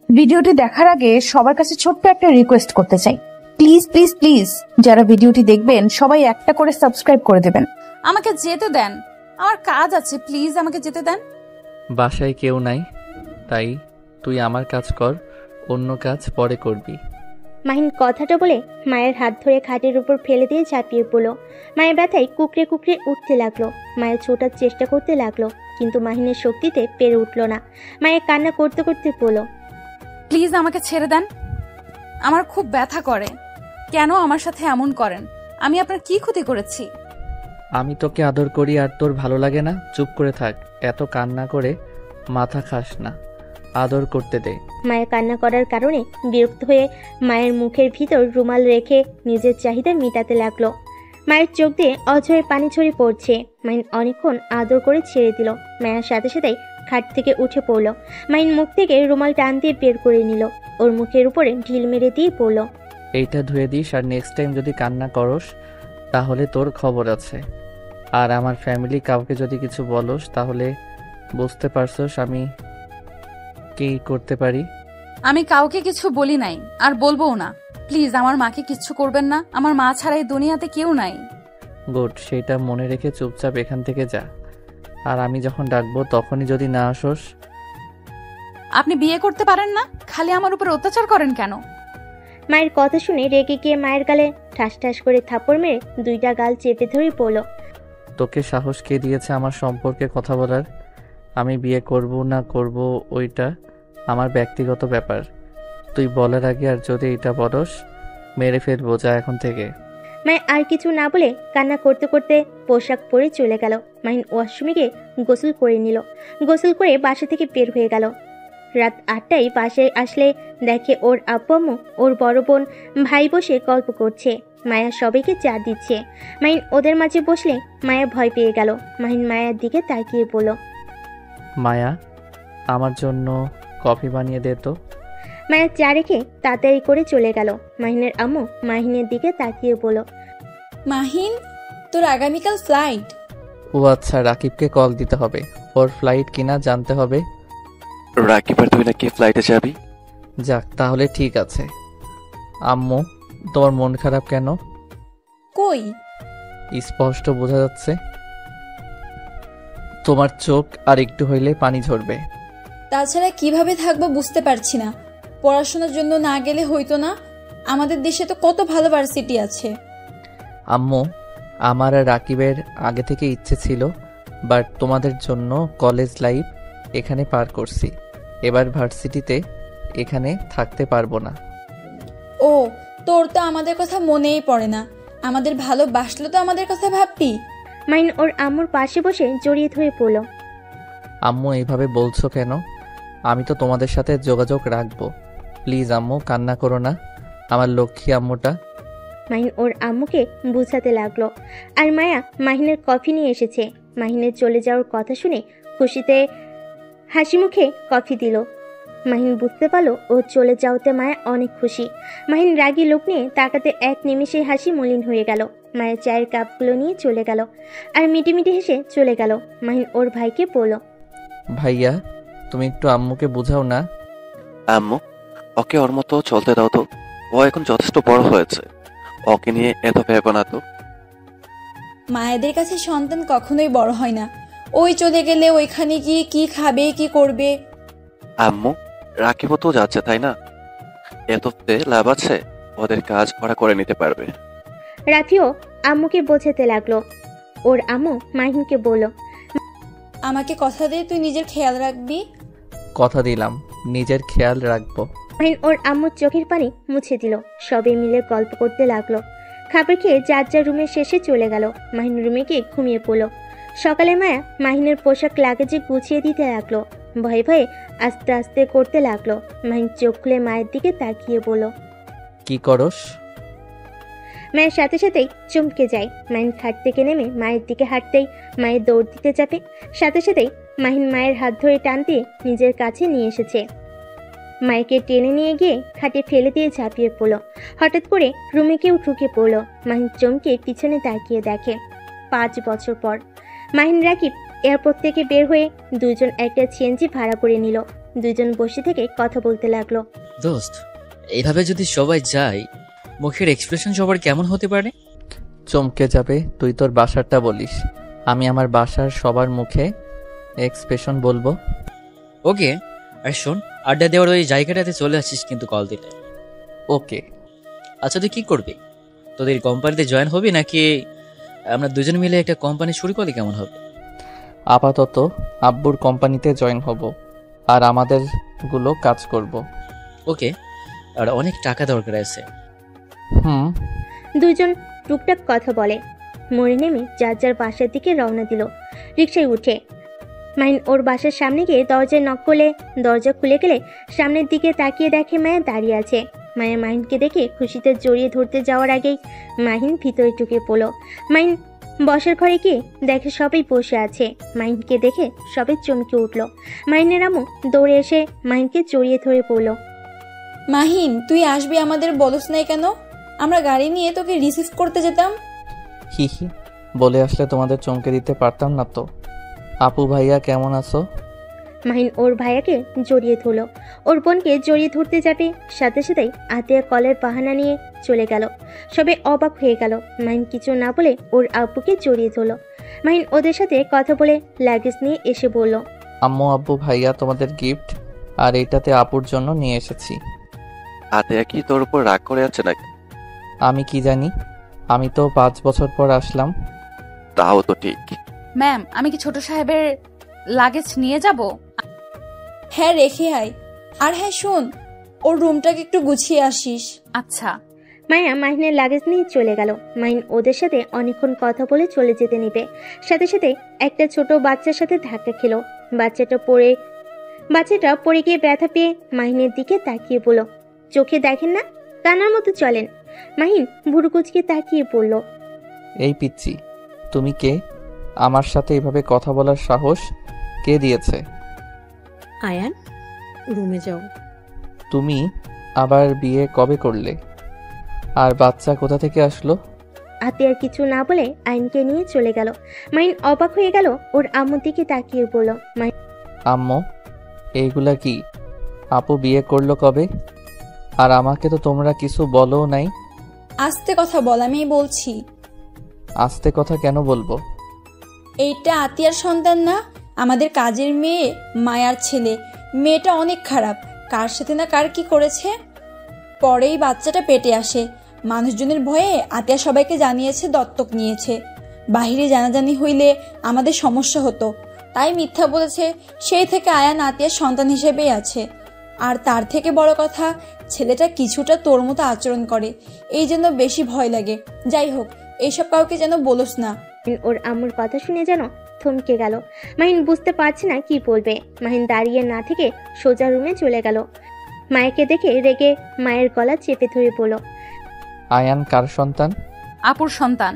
ভিডিওটি দেখার আগে সবার কাছে ছোট্ট একটা রিকোয়েস্ট করতে চাই, প্লিজ প্লিজ প্লিজ যারা ভিডিওটি দেখবেন সবাই একটা করে সাবস্ক্রাইব করে দেবেন। আমাকে যেতে দেন, আমার কাজ আছে, প্লিজ আমাকে যেতে দেন। বাসায় কেউ নাই, তাই তুই আমার কাজ কর, অন্য কাজ পরে করবি। মাহিন কথাটা বলে মায়ের হাত ধরে খাটের উপর ফেলে দিয়ে ঝাঁপিয়ে পড়ল। মায়ের ব্যথায় কুকড়ে কুকড়ে উঠতে লাগলো। মায়ের ছোটার চেষ্টা করতে লাগলো, কিন্তু মাহিনের শক্তিতে পেরে উঠল না। মায়ের কান্না করতে করতে বলল, প্লিজ আমাকে ছেড়ে দেন, আমার খুব ব্যথা করে। কেন আমার সাথে এমন করেন? আমি আপনার কি ক্ষতি করেছি? আমি তোকে আদর করি আর তোর ভালো লাগে না? চুপ করে থাক, এত কান্না করে মাথা খাস না, আদর করতে দে। মায়ের কান্না করার কারণে বিরক্ত হয়ে মায়ের মুখের ভিতর রুমাল রেখে নিজের চাহিদা মেটাতে লাগলো। মায়ের চোখ দিয়ে অঝরে পানি ছড়িয়ে পড়ছে। মাহিন অনেকক্ষণ আদর করে ছেড়ে দিল। মায়ের সাথে সাথেই খাট থেকে উঠে পড়ল। মাহিন মুখ থেকে রুমাল টান দিয়ে বের করে নিল, ওর মুখের উপরে ঢিল মেরে দিয়ে পড়ল, এইটা ধুয়ে দিস, আর নেক্সট টাইম যদি কান্না করস তাহলে তোর খবর আছে। আর আমার ফ্যামিলি কাউকে যদি কিছু বলস তাহলে বুঝতে পারছস আমি কি করতে পারি। আমি কাউকে কিছু বলি নাই, আর বলবো না। প্লিজ আমার মাকে কিচ্ছু করবেন না, আমার মা ছাড়া এই দুনিয়াতে কেউ নাই। গুড, সেটা মনে রেখে চুপচাপ এখান থেকে যা। আর আমি যখন ডাকবো তখনই যদি না আসস। আপনি বিয়ে করতে পারেন না, খালি আমার উপর অত্যাচার করেন কেন? মায়ের কথা শুনে রেগে গিয়ে মায়ের গালে ঠাস ঠাস করে থাপড় মেরে দুইটা গাল চেপে ধরে পড়ল, তোকে সাহস কে দিয়েছে আমার সম্পর্কে কথা বলার? আমি বিয়ে করব না করব ওইটা আমার ব্যক্তিগত ব্যাপার। তুই বলার আগে আর যদি এটা বলস মেরে ফেলবো, যা এখন থেকে। মায়ের আর কিছু না বলে কান্না করতে করতে পোশাক পরে চলে গেল। মাহিন ওয়াশরুমে গিয়ে গোসল করে নিল। গোসল করে বাসা থেকে বের হয়ে গেল। রাত 8টায় বাসায় আসলে দেখে ওর আব্বু আম্মু, ওর বড় বোন, ভাই বসে গল্প করছে। মায়া সবাইকে চা দিচ্ছে। মাহিন ওদের মাঝে বসলে মায়া ভয় পেয়ে গেল। মাহিন মায়ার দিকে তাকিয়ে বলল, মায়া, আমার জন্য কফি বানিয়ে দে তো। মায়া চা রেখে তাড়াতাড়ি করে চলে গেল। মাহিনের আম্মু মাহিনের দিকে তাকিয়ে বলল, মাহিন, তোর আগামীকাল ফ্লাইট। ও আচ্ছা, রাকিবকে কল দিতে হবে, ওর ফ্লাইট কিনা জানতে হবে। রাকিব আর তুই নাকি ফ্লাইটে যাবি? যাক, তাহলে ঠিক আছে। আম্মু, তোমার মন খারাপ কেন? কই? স্পষ্ট বোঝা যাচ্ছে, তোমার চোখ আর একটু হইলে পানি ঝরবে। তাছাড়া কিভাবে থাকবো বুঝতে পারছি না। পড়াশোনার জন্য না গেলে হইতো না? আমাদের দেশে তো কত ভালো ভার্সিটি আছে। আম্মু, আমার আর রাকিবের আগে থেকে ইচ্ছে ছিল, বাট তোমাদের জন্য কলেজ লাইফ এখানে পার করছি। এবার ভার্সিটিতে এখানে থাকতে পারবো না। ও, তোর তো আমাদের কথা মনেই পড়ে না। আমাদের ভালোবাসলে তো আমাদের কথা ভাববি। মাহিন ওর আম্মুর পাশে বসে জড়িয়ে ধরে পড়ল, আম্মু এইভাবে বলছো কেন? আমি তো তোমাদের সাথে যোগাযোগ রাখবো। প্লিজ আম্মু, কান্না করো না, আমার লক্ষ্মী আম্মুটা। মাহিন ওর আম্মুকে বুঝাতে লাগলো। আর মায়া মাহিনের কফি নিয়ে এসেছে। মাহিনের চলে যাওয়ার কথা শুনে খুশিতে হাসি মুখে কফি দিল। মাহিন বুঝতে পারলো ও চলে যাওয়াতে মায়া অনেক খুশি। মাহিন রাগী লোক নিয়ে তাকাতে এক নিমিষে হাসি মলিন হয়ে গেল। মায়ের চায়ের কাপগুলো নিয়ে চলে গেল আর মিটি মিটি হেসে চলে গেল। মাহিন ওর ভাইকে বলল, ভাইয়া, তুমি একটু আম্মুকে বুঝাও না। আম্মু, ওকে ওর মতো চলতে দাও তো। ও এখন যথেষ্ট বড় হয়েছে, ওকে নিয়ে এত ভেবো না তো। মায়েদের কাছে সন্তান কখনোই বড় হয় না। ওই চলে গেলে ওইখানে গিয়ে কি খাবে, কি করবে? আম্মু, রাকিবও তো যাচ্ছে, তাই না? এততে লাভ আছে, ওদের কাজ ওরা করে নিতে পারবে। রাফিও আম্মুকে বোঝাতে লাগলো। ওর আম্মু মাহিনকে বলল, আমাকে কথা দে তুই নিজের খেয়াল রাখবি। কথা দিলাম, নিজের খেয়াল রাখবো। মাহিন ওর আম্মুর চোখের পানি মুছে দিল। সবে মিলে গল্প করতে লাগলো। খাবার খেয়ে যার যার রুমের শেষে চলে গেল। মাহিন রুমে গিয়ে ঘুমিয়ে পড়ল। সকালে মায়া মাহিনের পোশাক লাগেজে গুছিয়ে দিতে লাগলো। ভয়ে ভয়ে আস্তে আস্তে করতে লাগলো। মাহিন চোখ খুলে মায়ের দিকে তাকিয়ে বলল, কি করস? মায়ের সাথে সাথেই চমকে যায়। মাহিন খাট থেকে নেমে মায়ের দিকে হাঁটতেই মায়ের দৌড় দিতে যাবে। সাথে সাথেই মাহিন মায়ের হাত ধরে টান দিয়ে নিজের কাছে নিয়ে এসেছে। মাইকে টেনে নিয়ে গিয়ে খাটে ফেলে দিয়ে ঝাঁপিয়ে পড়ল। হঠাৎ করে রুমে কেউ ঢুকে পড়ল। মাহিন চমকে পিছনে তাকিয়ে দেখে 5 বছর পর মাহিন রাকিব এয়ারপোর্ট থেকে বের হয়ে দুজন একটা সিএনজি ভাড়া করে নিল। দুইজন বসে থেকে কথা বলতে লাগলো। দোস্ত, এইভাবে যদি সবাই যায়, মুখের এক্সপ্রেশন সবার কেমন হতে পারে? চমকে যাবে। তুই তোর বাসারটা বলিস, আমি আমার বাসার সবার মুখে এক্সপ্রেশন বলবো। ওকে, আর শোন, আড্ডা দেওয়ার ওই জায়গাটাতে চলে আসিস কিন্তু কল দিতে। ওকে। আচ্ছা, তুই কি করবি? তোদের কোম্পানিতে জয়েন হবি নাকি আমরা দুজন মিলে একটা কোম্পানি শুরু করলে কেমন হবে? আপাতত আব্বুর কোম্পানিতে জয়েন হব, আর আমাদের গুলো কাজ করব। ওকে, আর অনেক টাকা দরকার আছে। হুম। দুইজন টুকটাক কথা বলে মোড়ে নেমে যার যার বাসার দিকে রওনা দিল। রিকশায় উঠে মাহিন ওর বাসার সামনে গিয়ে দরজায় নক করলে দরজা খুলে গেলে সামনের দিকে তাকিয়ে দেখে মায়া দাঁড়িয়ে আছে। মায়া মাহিনকে দেখে খুশিতে জড়িয়ে ধরতে যাওয়ার আগেই মাহিন ভিতরে ঢুকে পড়ল। মাহিন বসার ঘরে গিয়ে দেখে সবাই বসে আছে। মাহিনকে দেখে সবাই চমকে উঠল। মাহিনের আম্মু দৌড়ে এসে মাহিনকে জড়িয়ে ধরে পড়ল। মাহিন, তুই আসবি আমাদের বলস নাই কেন? আমরা গাড়ি নিয়ে তোকে রিসিভ করতে যেতাম। হি হি, বলে আসলে তোমাদের চমকে দিতে পারতাম না তো। আপু ভাইয়া কেমন আছো? মাহিন ওর ভাইয়াকে জড়িয়ে ধরল। ওর বোনকে জড়িয়ে ধরতে যাবে, সাথে সাথেই আতিয়া কলের বাহানা নিয়ে চলে গেল। সবাই অবাক হয়ে গেল। মাহিন কিছু না বলে ওর আব্বুকে জড়িয়ে ধরল। মাহিন ওদের সাথে কথা বলে লাগেজ নিয়ে এসে বলল, আম্মু আব্বু ভাইয়া তোমাদের গিফট, আর এইটাতে আপুর জন্য নিয়ে এসেছি। আতেয়া কি তোর উপর রাগ করে আছে নাকি? আমি কি জানি, আমি তো 5 বছর পর আসলাম। তাও তো ঠিক। ম্যাম, আমি কি ছোট সাহেবের লাগেজ নিয়ে যাব? হ্যাঁ, রেখে আয়। আর হ্যাঁ শোন, ওর রুমটাকে একটু গুছিয়ে আসিস। আচ্ছা। মায়া মাহিনের লাগেজ নিয়ে চলে গেল। মাহিন ওদের সাথে অনেকক্ষণ কথা বলে চলে যেতে নিবে, সাথে সাথে একটা ছোট বাচ্চার সাথে ধাক্কা খেলো। বাচ্চাটা পড়ে গিয়ে ব্যথা পেয়ে মাহিনের দিকে তাকিয়ে বলল, চোখে দেখেন না, কানার মতো চলেন। মাহিন ভুরু কুচকে তাকিয়ে পড়ল। এই পিচ্চি, তুমি কে? আমার সাথে এভাবে কথা বলার সাহস কে দিয়েছে? আয়ান, রুমে যাও। তুমি আবার বিয়ে কবে করলে? আর বাচ্চা কোথা থেকে আসলো? আতিয়ার কিছু না বলে আইনকে নিয়ে চলে গেল। মাহিন অবাক হয়ে গেল। ওর আম্মুর দিকে তাকিয়ে বলল, আম্মু, এইগুলা কি? আপু বিয়ে করলো কবে? আর আমাকে তো তোমরা কিছু বলো নাই। আস্তে কথা বল, আমি বলছি। আস্তে কথা কেন বলবো? এইটা আতিয়ার সন্তান না, আমাদের কাজের মেয়ে মায়ার ছেলে। মেয়েটা অনেক খারাপ, কার সাথে না কার কি করেছে। পরেই বাচ্চাটা পেটে আসে। মানুষজনের ভয়ে আতিয়া সবাইকে জানিয়েছে দত্তক নিয়েছে। বাহিরে জানাজানি হইলে আমাদের সমস্যা হতো, তাই মিথ্যা বলেছে। সেই থেকে আয়ান আতিয়ার সন্তান হিসেবেই আছে। আর তার থেকে বড় কথা, ছেলেটা কিছুটা তোর মতো আচরণ করে, এই জন্য বেশি ভয় লাগে। যাই হোক, এইসব কাউকে যেন বলোস না। ওর আম্মুর কথা শুনে যেন থমকে গেল। মাহিন বুঝতে পারছে না কি বলবে। মাহিন দাঁড়িয়ে না থেকে সোজা রুমে চলে গেল। মায়েকে দেখে রেগে মায়ের গলা চেপে ধরে বলল, আয়ান কার সন্তান? আপুর সন্তান।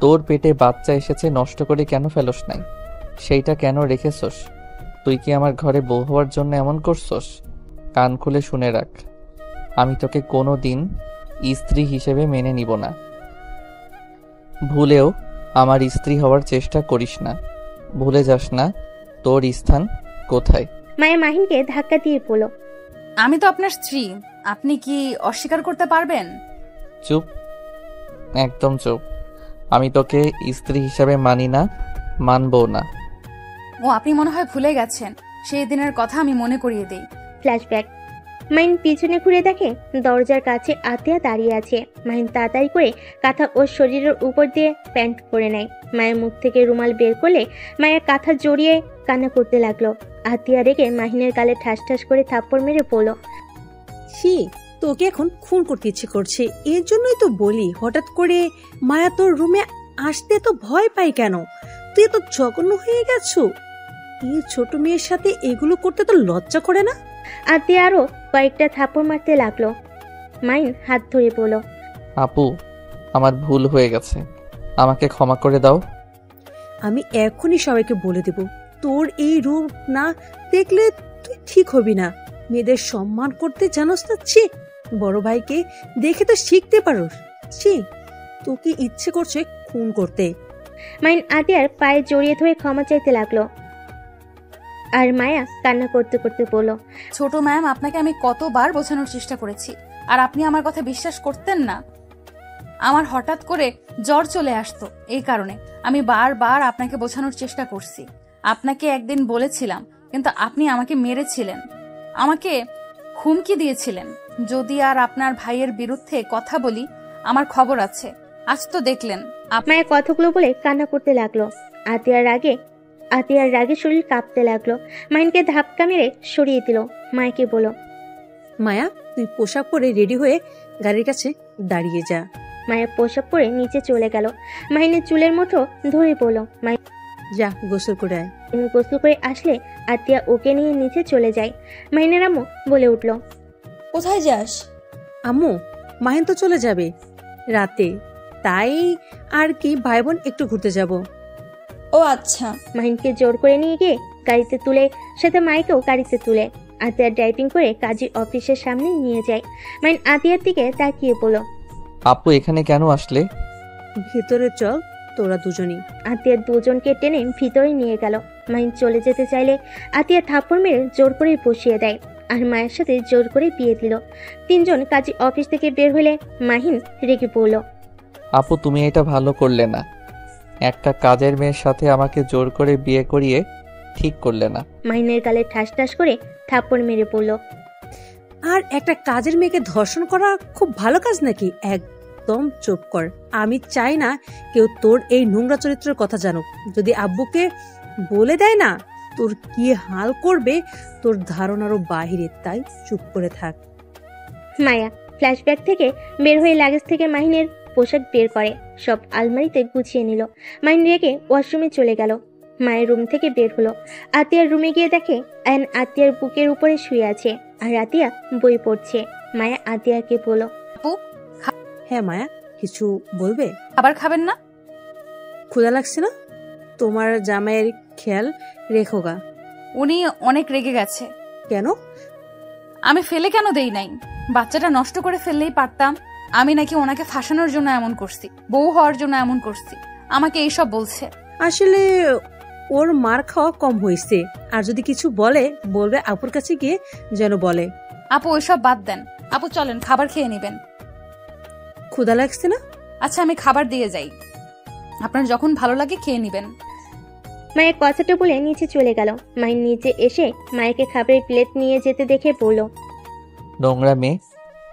তোর পেটে বাচ্চা এসেছে, নষ্ট করে কেন ফেলোস নাই? সেইটা কেন রেখেছস? তুই কি আমার ঘরে বউ হওয়ার জন্য এমন করছস? কান খুলে শুনে রাখ, আমি তোকে কোনো দিন স্ত্রী হিসেবে মেনে নিব না। ভুলেও আমার স্ত্রী হওয়ার চেষ্টা করিস না। ভুলে যাস না তোর স্থান কোথায়। মায়া মাহিনকে ধাক্কা দিয়ে বলল, আমি তো আপনার স্ত্রী, আপনি কি অস্বীকার করতে পারবেন? চুপ, একদম চুপ। আমি তোকে স্ত্রী হিসেবে মানি না, মানবো না। ও, আপনি মনে হয় ভুলে গেছেন, সেই দিনের কথা আমি মনে করিয়ে দিই। ফ্ল্যাশব্যাক। মাহিন পিছনে ঘুরে দেখে দরজার কাছে আতিয়া দাঁড়িয়ে আছে। মাহিন তাড়াতাড়ি করে কাঁথা ওর শরীরের উপর দিয়ে প্যান্ট পরে নেয়। মায়ের মুখ থেকে রুমাল বের করলে মায়ের কাঁথা জড়িয়ে কান্না করতে লাগলো। আতিয়া রেগে মাহিনের গালে ঠাস ঠাস করে থাপ্পড় মেরে পড়ল। ছি, তোকে এখন খুন করতে ইচ্ছে করছে। এর জন্যই তো বলি, হঠাৎ করে মায়া তোর রুমে আসতে তো ভয় পাই কেন? তুই তো জঘন্য হয়ে গেছো। এই ছোট মেয়ের সাথে এগুলো করতে তো লজ্জা করে না? আতিয়া আরো কয়েকটা থাপ্পড় মারতে লাগলো। মাহিন হাত ধরে বলল, আপু, আমার ভুল হয়ে গেছে, আমাকে ক্ষমা করে দাও। আমি এখনই সবাইকে বলে দেব, তোর এই রূপ না দেখলে তুই ঠিক হবি না। মেয়েদের সম্মান করতে জানোস না? ছি, বড় ভাইকে দেখে তো শিখতে পারোস। ছি, তোকে ইচ্ছে করছে খুন করতে। মাহিন আতিয়ার পায়ে জড়িয়ে ধরে ক্ষমা চাইতে লাগলো। আর মায়া কান্না করতে করতে বলল, ছোট ম্যাম, আপনাকে আমি কতবার বোঝানোর চেষ্টা করেছি, আর আপনি আমার কথা বিশ্বাস করতেন না। আমার হঠাৎ করে জ্বর চলে আসতো, এই কারণে আমি বারবার আপনাকে বোঝানোর চেষ্টা করছি। আপনাকে একদিন বলেছিলাম, কিন্তু আপনি আমাকে মেরেছিলেন, আমাকে হুমকি দিয়েছিলেন যদি আর আপনার ভাইয়ের বিরুদ্ধে কথা বলি আমার খবর আছে। আজ তো দেখলেন। মায়া কথাগুলো বলে কান্না করতে লাগলো। আতিয়ার রাগে শরীর কাঁপতে লাগলো। মাহিনকে ধাক্কা মেরে সরিয়ে দিল। মায়াকে বলল, মায়া, তুই পোশাক পরে রেডি হয়ে গাড়ির কাছে দাঁড়িয়ে যা। মায়া পোশাক পরে নিচে চলে গেল। মাহিনের চুলের মুঠো ধরে বলল, যা গোসল করে আয়। গোসল করে আসলে আতিয়া ওকে নিয়ে নিচে চলে যায়। মাহিনের আম্মু বলে উঠল, কোথায় যাস? আম্মু, মাহিন তো চলে যাবে রাতে, তাই আর কি ভাই বোন একটু ঘুরতে যাব। ও আচ্ছা। মাহিনকে জোর করে নিয়ে গিয়ে গাড়িতে তুলে, সাথে মাইকেও গাড়িতে তুলে আতিয়ার ড্রাইভিং করে কাজী অফিসের সামনে নিয়ে যায়। মাহিন আতিয়ার দিকে তাকিয়ে বলল, আপু এখানে কেন আসলে? ভেতরে চল, তোরা দুজনই। আতিয়ার দুজনকে টেনে ভিতরে নিয়ে গেল। মাহিন চলে যেতে চাইলে আতিয়া থাপ্পড় মেরে জোর করে বসিয়ে দেয়, আর মায়ের সাথে জোর করে বিয়ে দিল। তিনজন কাজী অফিস থেকে বের হলে মাহিন রেগে পড়ল, আপু তুমি এটা ভালো করলে না, একটা কাজের মেয়ের সাথে আমাকে জোর করে বিয়ে করিয়ে ঠিক করলে না। মাহিনের গালে ঠাস ঠাস করে থাপ্পড় মেরে পড়ল। আর একটা কাজের মেয়েকে ধর্ষণ করা খুব ভালো কাজ নাকি? একদম চুপ কর। আমি চাই না কেউ তোর এই নোংরা চরিত্রের কথা জানুক। যদি আব্বুকে বলে দেয় না, তোর কি হাল করবে তোর ধারণারও বাহিরে, তাই চুপ করে থাক। মায়া ফ্ল্যাশব্যাক থেকে বের হয়ে লাগেজ থেকে মাহিনের পোশাক বের করে, সব আলমারিতে গুছিয়ে নিল। মাহিন রেগে ওয়াশরুমে চলে গেল। মায়ের রুম থেকে বের হলো। আতিয়ার রুমে গিয়ে দেখে আয়ন আতিয়ার বুকের উপরে শুয়ে আছে, আর আতিয়া বই পড়ছে। মায়া আতিয়াকে বলল, আপু, হ্যাঁ মায়া, কিছু বলবে? খাবার খাবেন না? ক্ষুধা লাগছে না? তোমার জামাইয়ের খেয়াল রেখো গা। উনি অনেক রেগে গেছে। কেন? আমি ফেলে কেন দেই নাই? বাচ্চাটা নষ্ট করে ফেললেই পারতাম। আমি নাকি ওনাকে ফাঁসানোর জন্য এমন করছি, বউ হওয়ার জন্য এমন করছি, আমাকে এইসব বলছে। আসলে ওর মার খাওয়া কম হয়েছে, আর যদি কিছু বলবে আপুর কাছে গিয়ে যেন বলে। আপু ওইসব বাদ দেন, আপু চলেন খাবার খেয়ে নেবেন। ক্ষুধা লাগছে না? আচ্ছা আমি খাবার দিয়ে যাই, আপনার যখন ভালো লাগে খেয়ে নেবেন। মায়ের কথাটা বলে নিচে চলে গেল। মায়ের নিচে এসে মায়েকে খাবারের প্লেট নিয়ে যেতে দেখে বলল, নোংরা মেয়ে,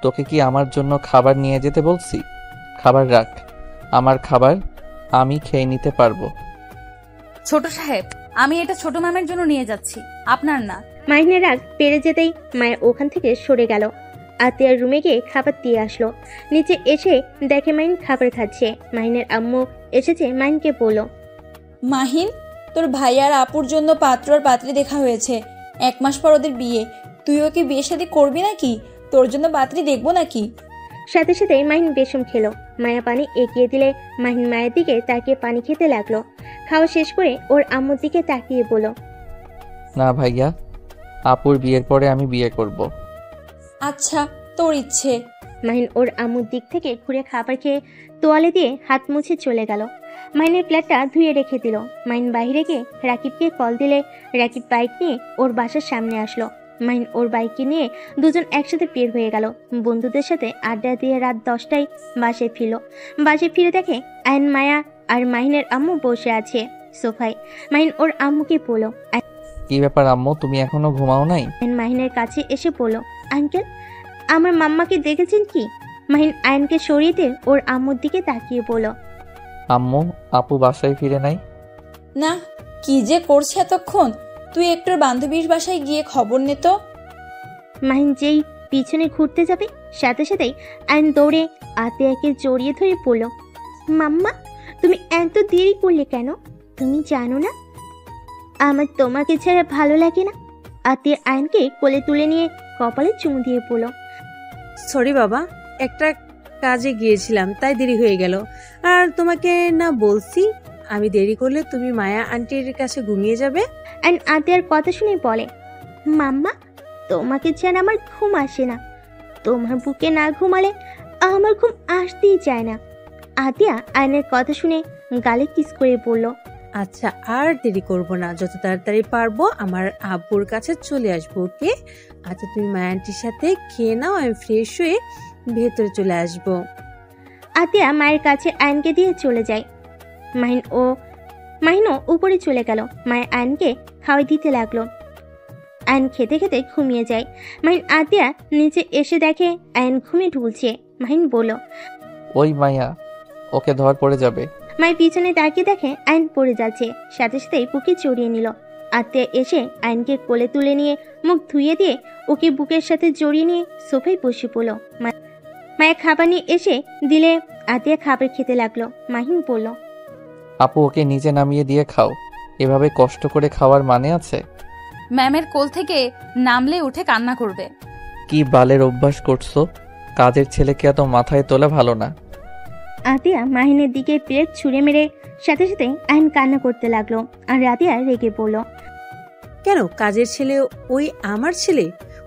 তোকে কি আমার জন্য খাবার নিয়ে যেতে বলছি? খাবার রাখ, আমার খাবার আমি খেয়ে নিতে পারবো। ছোট সাহেব, আমি এটা ছোট ম্যামের জন্য নিয়ে যাচ্ছি, আপনার না। মাহিনের রাগ পেরে যেতেই মায়ের ওখান থেকে সরে গেল। আতিয়ার রুমে গিয়ে খাবার দিয়ে আসলো। নিচে এসে দেখে মাহিন খাবার খাচ্ছে। মাহিনের আম্মু এসেছে। মাহিনকে বলল, মাহিন, তোর ভাই আর আপুর জন্য পাত্র আর পাত্রী দেখা হয়েছে। 1 মাস পর ওদের বিয়ে, তুই ওকে বিয়ে শাদী করবি নাকি? তোর জন্য পাত্রী দেখবো নাকি? সাথে সাথে মাহিন বেসম খেলো। মায়া পানি এগিয়ে দিলে মাহিন মায়ের দিকে তাকিয়ে পানি খেতে লাগলো। খাওয়া শেষ করে ওর আম্মুর দিকে তাকিয়ে বলল, না ভাইয়া, আপুর বিয়ের পরে আমি বিয়ে করব। আচ্ছা, তোর ইচ্ছে। মাহিন ওর আম্মুর দিক থেকে ঘুরে খাবার খেয়ে তোয়ালে দিয়ে হাত মুছে চলে গেল। মাহিনের প্লেটটা ধুয়ে রেখে দিল। মাহিন বাইরে গিয়ে রাকিবকে কল দিলে রাকিব বাইক নিয়ে ওর বাসার সামনে আসলো। মাহিন ওর বাইকে নিয়ে দুজন একসাথে বের হয়ে গেল। বন্ধুদের সাথে আড্ডা দিয়ে রাত 10টায় বাসায় ফিরল। বাসায় ফিরে দেখে আয়ন, মায়া আর মাহিনের আম্মু বসে আছে সোফায়। মাহিন ওর আম্মুকে বলল, কি ব্যাপার আম্মু, তুমি এখনো ঘুমাও নাই? আয়ন মাহিনের কাছে এসে বলল, আঙ্কেল, আমার মাম্মাকে দেখেছেন কি? মাহিন আয়নকে সরিয়ে দিয়ে ওর আম্মুর দিকে তাকিয়ে বলল, আম্মু, আপু বাসায় ফিরে নাই? না, কি যে করছে এতক্ষণ। তুই একটু বান্ধবীর বাসায় গিয়ে খবর নে তো। মাহিন যেই পিছনে ঘুরতে যাবে সাথে সাথেই আয়ন দৌড়ে আতিয়াকে জড়িয়ে ধরে বলল, মাম্মা, তুমি এত দেরি করলে কেন? তুমি জানো না আমার তোমাকে ছাড়া ভালো লাগে না? আতিয়া আয়নকে কোলে তুলে নিয়ে কপালে চুমু দিয়ে বলল, সরি বাবা, একটা কাজে গিয়েছিলাম তাই দেরি হয়ে গেল। আর তোমাকে না বলছি আমি দেরি করলে তুমি মায়া আন্টির কাছে ঘুমিয়ে যাবে। আয়ন আতিয়ার কথা শুনে বলে, মাম্মা, তোমাকে ছাড়া আমার ঘুম আসে না। তোমার বুকে না ঘুমালে আমার ঘুম আসতেই চায় না। আতিয়া আয়নের কথা শুনে গালে কিস করে বলল, আচ্ছা, আর দেরি করব না, যত তাড়াতাড়ি পারবো আমার আব্বুর কাছে চলে আসবো। ওকে? আচ্ছা, তুমি মায়া আন্টির সাথে খেয়ে নাও, আমি ফ্রেশ হয়ে ভেতরে চলে আসবো। আতিয়া মায়ের কাছে আয়নকে দিয়ে চলে যায়। মাহিনও উপরে চলে গেল। মায়ের আয়নকে খাওয়াই দিতে লাগলো। আয়ন খেতে খেতে ঘুমিয়ে যায়। মাহিন আতিয়া নিচে এসে দেখে আয়ন ঘুমিয়ে ঢুলছে। মাহিন বলল, ওই মায়া, ওকে ধর পড়ে যাবে। মায়ের পিছনে তাকিয়ে দেখে আয়ন পড়ে যাচ্ছে। সাথে সাথেই বুকে জড়িয়ে নিল। আতিয়া এসে আয়নকে কোলে তুলে নিয়ে মুখ ধুয়ে দিয়ে ওকে বুকের সাথে জড়িয়ে নিয়ে সোফায় বসে পড়ল। মায়ের খাবার নিয়ে এসে দিলে আতিয়া খাবার খেতে লাগলো। মাহিন বলল, আপু, ওকে নিচে নামিয়ে দিয়ে খাও। এভাবে কষ্ট করে খাওয়ার মানে আছে? ম্যামের কোল থেকে নামলে উঠে কান্না করবে। কি বালের অভ্যাস করছো? কাজের ছেলেকে এত মাথায় তোলা ভালো না। আতিয়া মাহিনের দিকে প্লেট ছুঁড়ে মেরে সাথে সাথে আয়ন কান্না করতে লাগলো। আর আতিয়া রেগে বলল, কেন, কাজের ছেলে ওই আমার ছেলে?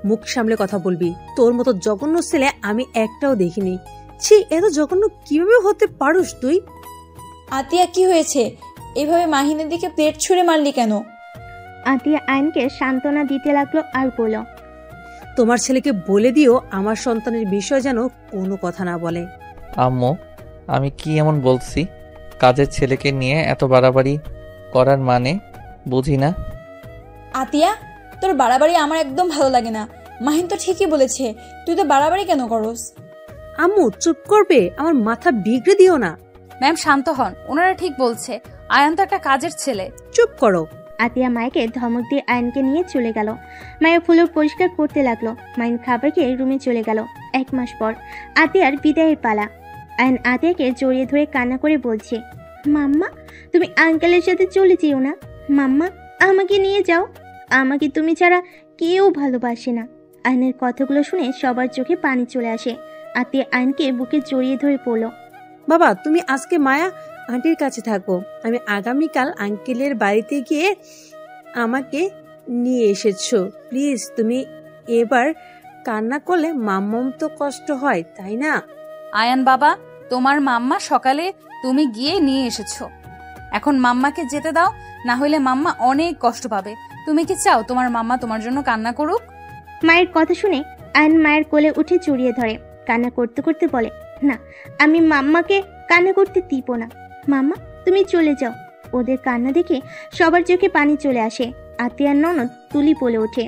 মুখ সামলে কথা বলবি। তোর মতো জঘন্য ছেলে আমি একটাও দেখিনি। ছি, এত জঘন্য কিভাবে হতে পারোস তুই? আতিয়া, কি হয়েছে? এভাবে মাহিনের দিকে প্লেট ছুঁড়ে মারলি কেন? আতিয়া আয়নকে সান্ত্বনা দিতে লাগলো আর বলল, তোমার ছেলেকে বলে দিও আমার সন্তানের বিষয় যেন কোনো কথা না বলে। আম্মু, আমি কি এমন বলছি? কাজের ছেলেকে নিয়ে এত বাড়াবাড়ি করার মানে বুঝি না। আতিয়া, তোর বাড়াবাড়ি আমার একদম ভালো লাগে না। মাহিন তো ঠিকই বলেছে, তুই তো বাড়াবাড়ি কেন করস? আম্মু চুপ করবে? আমার মাথা বিগড়ে দিও না। ম্যাম শান্ত হন, ওনারা ঠিক বলছে। আয়ান তো একটা কাজের ছেলে। চুপ করো। আতিয়া মাইকে ধমক দিয়ে আয়নকে নিয়ে চলে গেল। মায়ের ফ্লোর পরিষ্কার করতে লাগলো। মাইন খাবার খেয়ে রুমে চলে গেল। 1 মাস পর আতিয়ার বিদায়ের পালা। আয়ন আতিয়াকে জড়িয়ে ধরে কান্না করে বলছে, মাম্মা, তুমি আঙ্কেলের সাথে চলে যেও না। মাম্মা, আমাকে নিয়ে যাও। আমাকে তুমি ছাড়া কেউ ভালোবাসে না। আয়নের কথাগুলো শুনে সবার চোখে পানি চলে আসে। আতিয়া আয়নকে বুকে জড়িয়ে ধরে পড়ল, বাবা, তুমি আজকে মায়া আন্টির কাছে থাকো। আমি আগামীকাল আঙ্কেলের বাড়িতে গিয়ে আমাকে নিয়ে এসেছো। প্লিজ, তুমি এবার কান্না করলে মাম্মাম তো কষ্ট হয়, তাই না? আয়ান বাবা, তোমার মাম্মা সকালে তুমি গিয়ে নিয়ে এসেছো। এখন মাম্মাকে যেতে দাও, না হলে মাম্মা অনেক কষ্ট পাবে। তুমি কি চাও তোমার মাম্মা তোমার জন্য কান্না করুক? মায়ের কথা শুনে আয়ন মায়ের কোলে উঠে জড়িয়ে ধরে। কান্না করতে করতে বলে, না, আমি মাম্মাকে কান্না করতে দিব না। মাম্মা, তুমি চলে যাও। ওদের কান্না দেখে সবার চোখে পানি চলে আসে। আতিয়ার ননদ তুলি বলে ওঠে,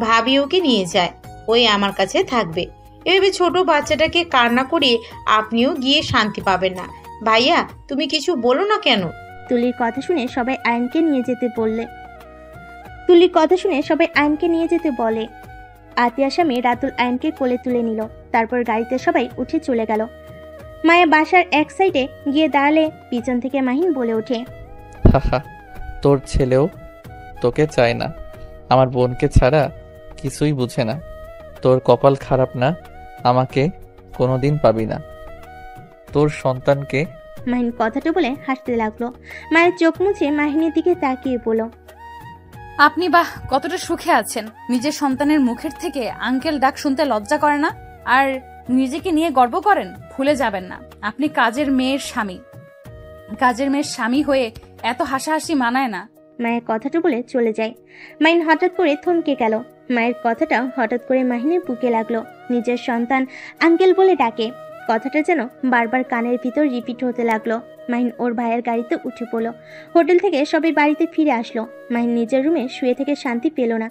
ভাবি ওকে নিয়ে যায়, ওই আমার কাছে থাকবে। এভাবে ছোট বাচ্চাটাকে কান্না করিয়ে আপনিও গিয়ে শান্তি পাবেন না। ভাইয়া, তুমি কিছু বলো না কেন? তুলির কথা শুনে সবাই আয়নকে নিয়ে যেতে বলে। আতিয়ার স্বামী রাতুল আয়নকে কোলে তুলে নিল। তারপর গাড়িতে সবাই উঠে চলে গেল। মায়া বাসার এক সাইডে গিয়ে দাঁড়ালে পিছন থেকে মাহিন বলে ওঠে, হাহা, তোর ছেলেও তোকে চায় না। আমার বোনকে ছাড়া কিছুই বুঝে না। তোর কপাল খারাপ না, আমাকে কোনোদিন পাবি না। তোর সন্তানকে। মাহিন কথাটা বলে হাসতে লাগলো। মায়ের চোখ মুছে মাহিনের দিকে তাকিয়ে বলল, আপনি বাহ কতটা সুখে আছেন। নিজের সন্তানের মুখের থেকে আঙ্কেল ডাক শুনতে লজ্জা করে না? আর নিজেকে নিয়ে গর্ব করেন? ভুলে যাবেন না, আপনি কাজের মেয়ের স্বামী। কাজের মেয়ের স্বামী হয়ে এত হাসাহাসি মানায় না। মায়ের কথাটা বলে চলে যায়। মাহিন হঠাৎ করে থমকে গেল। মায়ের কথাটা হঠাৎ করে মাহিনের বুকে লাগলো। নিজের সন্তান আঙ্কেল বলে ডাকে। কথাটা যেন বারবার কানের ভিতর রিপিট হতে লাগলো। মাহিন ওর ভাইয়ের গাড়িতে উঠে পড়ল। হোটেল থেকে সবাই বাড়িতে ফিরে আসলো। মাহিন নিজের রুমে শুয়ে থেকে শান্তি পেল না।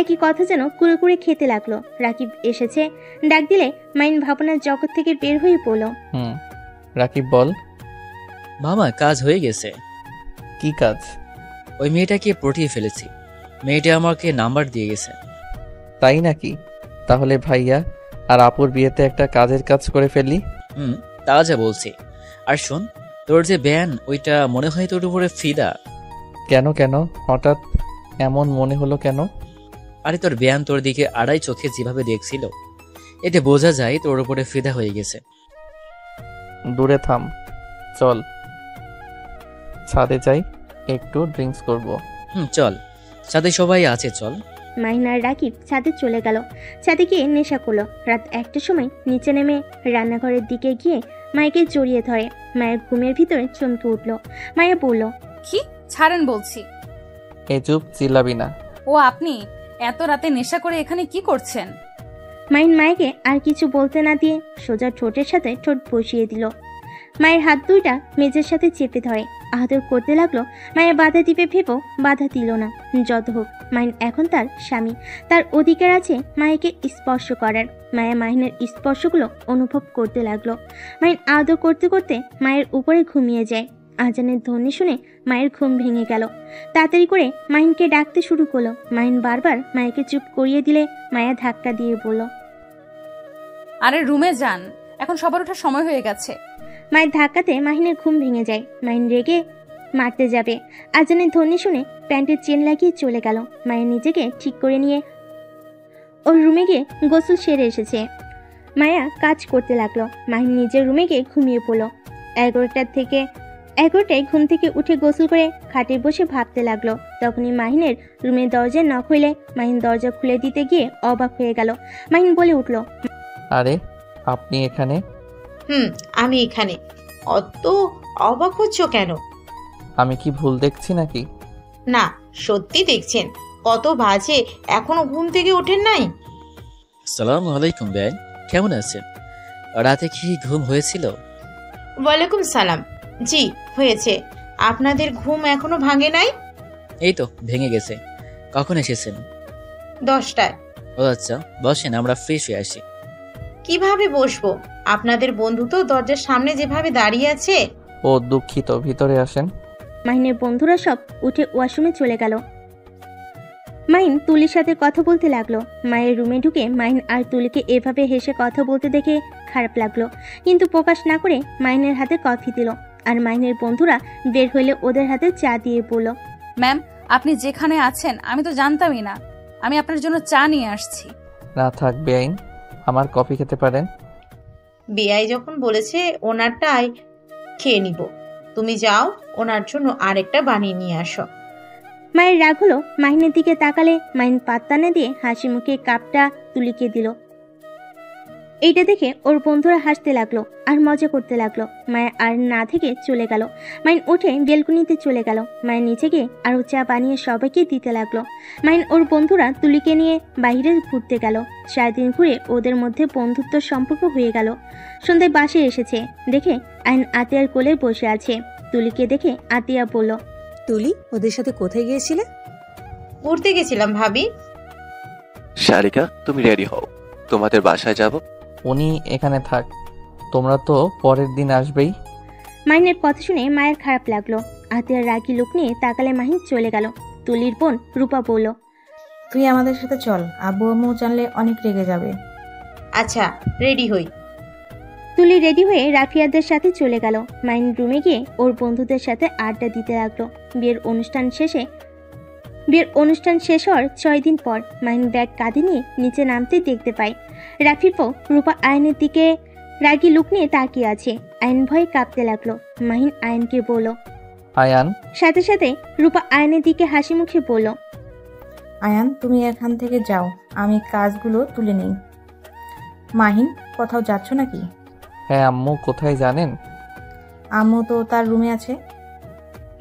একই কথা যেন কুড়ে কুড়ে খেতে লাগলো। রাকিব এসেছে, ডাক দিলে মাহিন ভাবনার জগৎ থেকে বের হয়ে পড়ল। রাকিব বল। মামা, কাজ হয়ে গেছে। কি কাজ? ওই মেয়েটাকে পটিয়ে ফেলেছি। মেয়েটা আমাকে নাম্বার দিয়ে গেছে। তাই নাকি? তাহলে ভাইয়া আর আপুর বিয়েতে একটা কাজের কাজ করে ফেললি। তা যা বলছি। আর শোন, তোর যে ব্যান, ওইটা মনে হয় তোর উপরে ফিদা। কেন কেন হঠাৎ এমন মনে হলো কেন? আরে তোর ব্যান তোর দিকে আড়াই চোখে যেভাবে দেখছিল, এতে বোঝা যায় তোর উপরে ফিদা হয়ে গেছে। দূরে থাম, চল ছাদে যাই, একটু ড্রিঙ্কস করব। চল, ছাদে সবাই আছে, চল। মাহিন আর রাকিব ছাদে চলে গেল। ছাদে গিয়ে নেশা করলো। রাত 1টার সময় নিচে নেমে রান্নাঘরের দিকে গিয়ে মায়েকে জড়িয়ে ধরে। মায়ের ঘুমের ভিতরে চমকে উঠলো। মায়া বলল, কি ছাড়েন বলছি। এই চুপ, চিল্লাবি না। ও আপনি এত রাতে নেশা করে এখানে কি করছেন? মাহিন মায়াকে আর কিছু বলতে না দিয়ে সোজা ঠোঁটের সাথে ঠোঁট বসিয়ে দিল। মায়ের হাত দুইটা মেজের সাথে চেপে ধরে আদর করতে লাগলো। মায়া বাধা দিবে ভেবেও বাধা দিল না। যত হোক, মাহিন এখন তার স্বামী, তার অধিকার আছে মায়াকে স্পর্শ করার। মায়া মাহিনের স্পর্শগুলো অনুভব করতে লাগলো। মাহিন আদর করতে করতে মায়ের উপরে ঘুমিয়ে যায়। আজানের ধ্বনি শুনে মায়ের ঘুম ভেঙে গেল। তাড়াতাড়ি করে মাহিনকে ডাকতে শুরু করলো। মাহিন বারবার মায়াকে চুপ করিয়ে দিলে মায়া ধাক্কা দিয়ে বলল, আরে রুমে যান, এখন সবার ওঠার সময় হয়ে গেছে। মায়ের ধাক্কাতে মাহিনের ঘুম ভেঙে যায়। মাহিন রেগে মারতে যাবে। আজানের ধ্বনি শুনে প্যান্টের চেন লাগিয়ে চলে গেল। মায়ের নিজেকে ঠিক করে নিয়ে ওর রুমে গিয়ে গোসল সেরে এসেছে। মায়া কাজ করতে লাগলো। মাহিন নিজের রুমে গিয়ে ঘুমিয়ে পড়লো। 11টায় ঘুম থেকে উঠে গোসল করে খাটে বসে ভাবতে লাগলো। তখনই মাহিনের রুমের দরজায় নক হইলে মাহিন দরজা খুলে দিতে গিয়ে অবাক হয়ে গেল। মাহিন বলে উঠল, আরে আপনি এখানে? আমি এখানে। অত অবাক হচ্ছ কেন? আমি কি ভুল দেখছি নাকি? না, সত্যি দেখছেন। কত বাজে, এখনো ঘুম থেকে ওঠেন নাই? আসসালামু আলাইকুম বেআইন, কেমন আছেন? রাতে কি ঘুম হয়েছিল? ওয়ালাইকুম সালাম। জি হয়েছে। আপনাদের ঘুম এখনো ভাঙে নাই? এই তো ভেঙে গেছে। কখন এসেছেন? 10টায়। ও আচ্ছা, বসেন, আমরা ফ্রেশ হয়ে আসি। কিভাবে বসবো? আপনাদের বন্ধু তো দরজার সামনে যেভাবে দাঁড়িয়ে আছে। ও দুঃখিত, ভিতরে আসেন। মাহিনের বন্ধুরা সব উঠে ওয়াশরুমে চলে গেল। মাহিন তুলির সাথে কথা বলতে লাগলো। মায়ের রুমে ঢুকে মাহিন আর তুলিকে এভাবে হেসে কথা বলতে দেখে খারাপ লাগলো, কিন্তু প্রকাশ না করে মাহিনের হাতে কফি দিল। আর মাহিনের বন্ধুরা বের হইলে ওদের হাতে চা দিয়ে বলল, ম্যাম, আপনি যেখানে আছেন আমি তো জানতামই না। আমি আপনার জন্য চা নিয়ে আসছি। না থাক বেআইন, আমার কফি খেতে পারেন। বিআই যখন বলেছে ওনারটাই খেয়ে নিব। তুমি যাও, ওনার জন্য আরেকটা বানিয়ে নিয়ে আসো। মায়ের রাগ হলো। মাহিনের দিকে তাকালে মাহিন পাত্তা না দিয়ে হাসি মুখে কাপটা তুলিকে দিল। এইটা দেখে ওর বন্ধুরা হাসতে লাগলো আর মজা করতে লাগলো। মায়া আর না থেকে চলে গেল। মাহিন উঠে বেলকুনিতে চলে গেল। মায়ের নিচে গিয়ে আরও চা বানিয়ে সবাইকে দিতে লাগলো। মাহিন ওর বন্ধুরা তুলিকে নিয়ে বাইরে ঘুরতে গেল। সারাদিন ঘুরে ওদের মধ্যে বন্ধুত্ব সম্পর্ক হয়ে গেল। সন্ধ্যায় বাসে এসেছে দেখে আইন আতিয়ার কোলে বসে আছে। তুলিকে দেখে আতিয়া বলল, তুলি, ওদের সাথে কোথায় গিয়েছিলে? ঘুরতে গেছিলাম ভাবি। শারিকা, তুমি রেডি হও, তোমাদের বাসায় যাব। উনি এখানে থাক, তোমরা তো পরের দিন আসবেই। মাহিনের কথা শুনে মায়ের খারাপ লাগলো। আতিয়ার রাগি লোক নিয়ে তাকালে মাহিন চলে গেল। তুলির বোন রূপা বলল, তুই আমাদের সাথে চল, আব্বু আম্মু জানলে অনেক রেগে যাবে। আচ্ছা, রেডি হই। তুলি রেডি হয়ে রাফিয়াদের সাথে চলে গেল। মাহিন রুমে গিয়ে ওর বন্ধুদের সাথে আড্ডা দিতে লাগলো। বিয়ের অনুষ্ঠান শেষ হওয়ার 6 দিন পর মাহিন ব্যাগ কাঁধে নিয়ে নিচে নামতে দেখতে পায় রাফির বউ রূপা আয়নের দিকে রাগি লুক নিয়ে তাকিয়ে আছে। আয়ন ভয়ে কাঁপতে লাগলো। মাহিন আয়নকে বলল, আয়ান। সাথে সাথে রূপা আয়নের দিকে হাসি মুখে বলল, আয়ান, তুমি এখান থেকে যাও, আমি কাজগুলো তুলে নেই। মাহিন, কোথাও যাচ্ছ নাকি? হ্যাঁ আম্মু, কোথায় জানেন? আম্মু তো তার রুমে আছে।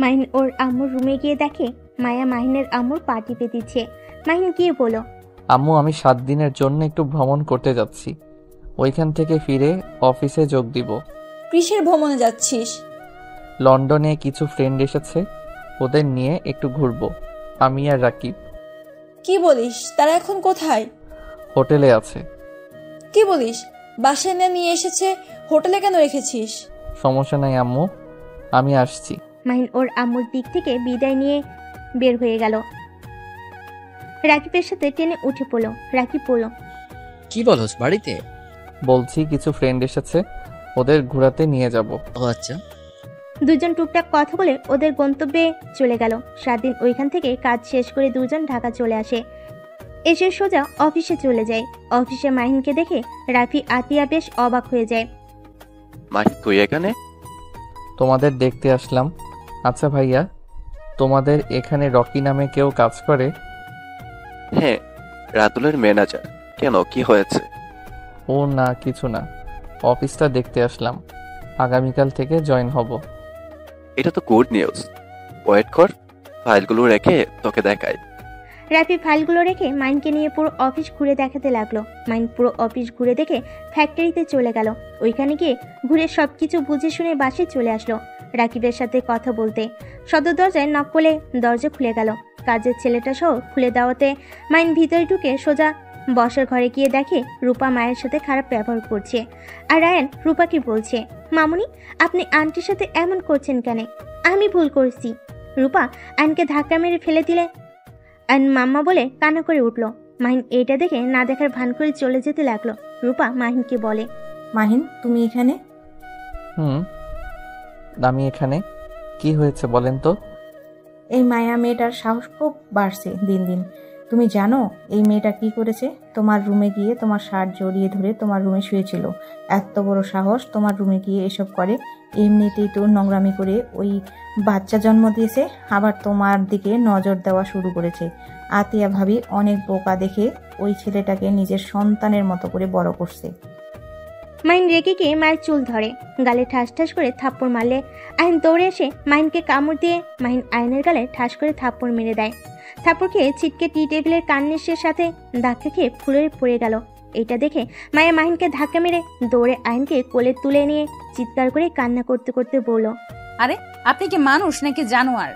মাহিন ওর আম্মুর রুমে গিয়ে দেখে মায়া মাহিনের আম্মুর পা টিপে দিচ্ছে। মাহিন গিয়ে বলল, আম্মু, আমি 7 দিনের জন্য একটু ভ্রমণ করতে যাচ্ছি। ওইখান থেকে ফিরে অফিসে যোগ দিব। কিসের ভ্রমণে যাচ্ছিস? লন্ডনে কিছু ফ্রেন্ড এসেছে, ওদের নিয়ে একটু ঘুরবো, আমি আর রাকিব। কি বলিস? তারা এখন কোথায়? হোটেলে আছে। কি বলিস? বাসায় না নিয়ে এসেছে, হোটেলে কেন রেখেছিস? সমস্যা নাই আম্মু, আমি আসছি। মাহিন ওর আম্মুর দিক থেকে বিদায় নিয়ে বের হয়ে গেল। রাকিবের সাথে টেনে উঠে পড়ল। রাকিব বলল, কি বলস বাড়িতে? বলছি কিছু ফ্রেন্ড এসেছে, ওদের ঘোরাতে নিয়ে যাব। ও আচ্ছা। দুজন টুকটাক কথা বলে ওদের গন্তব্যে চলে গেল। 7 দিন ওইখান থেকে কাজ শেষ করে দুজন ঢাকা চলে আসে। এসে সোজা অফিসে চলে যায়। অফিসে মাহিনকে দেখে রাফি আতিয়া বেশ অবাক হয়ে যায়। মাহি, তুই এখানে? তোমাদের দেখতে আসলাম। আচ্ছা ভাইয়া, তোমাদের এখানে রকি নামে কেউ কাজ করে? হ্যাঁ, রাতুলের ম্যানেজার। কেন, কি হয়েছে? ও না, কিছু না, অফিসটা দেখতে আসলাম। আগামীকাল থেকে জয়েন হব। এটা তো গুড নিউজ। ওয়েট কর, ফাইলগুলো রেখে তোকে দেখাই। রাফি ফাইলগুলো রেখে মাইনকে নিয়ে পুরো অফিস ঘুরে দেখাতে লাগলো। মাইন পুরো অফিস ঘুরে দেখে ফ্যাক্টরিতে চলে গেল। ওইখানে গিয়ে ঘুরে সবকিছু বুঝে শুনে বাসে চলে আসলো রাকিবের সাথে কথা বলতে। সদর দরজায় নক করলে দরজা খুলে গেল। কাজের ছেলেটা সহ খুলে দেওয়াতে মাইন ভিতরে ঢুকে সোজা বসার ঘরে গিয়ে দেখে রূপা মায়ের সাথে খারাপ ব্যবহার করছে। আর আয়ান রূপাকে বলছে, মামুনি আপনি আন্টির সাথে এমন করছেন কেন? আমি ভুল করছি। রূপা আয়নকে ধাক্কা মেরে ফেলে দিলে আয়ন মাম্মা বলে কান্না করে উঠল। মাহিন এটা দেখে না দেখার ভান করে চলে যেতে লাগলো। রূপা মাহিনকে বলে, মাহিন তুমি এখানে? আমি এখানে। কি হয়েছে বলেন তো? এই মায়া মেয়েটার সাহস খুব বাড়ছে দিন দিন। তুমি জানো এই মেয়েটা কি করেছে? তোমার রুমে গিয়ে তোমার শার্ট জড়িয়ে ধরে তোমার রুমে শুয়েছিল। এত বড় সাহস তোমার রুমে গিয়ে এসব করে। এমনিতেই তো নোংরামি করে ওই বাচ্চা জন্ম দিয়েছে, আবার তোমার দিকে নজর দেওয়া শুরু করেছে। আতিয়া ভাবি অনেক বোকা দেখে ওই ছেলেটাকে নিজের সন্তানের মতো করে বড় করছে। মাইন রেগে গিয়ে মায়ের চুল ধরে, গালে ঠাস ঠাস করে থাপ্পড় মারলে আইন দৌড়ে এসে মাইনকে কামড় দিয়ে মাইন আয়নের গালে ঠাস করে থাপ্পড় মেরে দেয়। থাপ্পড় খেয়ে ছিটকে টি টেবিলের কান্নেসের সাথে ধাক্কা খেয়ে ফুলে পড়ে গেল। এটা দেখে মায়ের মাহিনকে ধাক্কা মেরে দৌড়ে আইনকে কোলে তুলে নিয়ে চিৎকার করে কান্না করতে করতে বলল, আরে আপনি কি মানুষ নাকি জানোয়ার?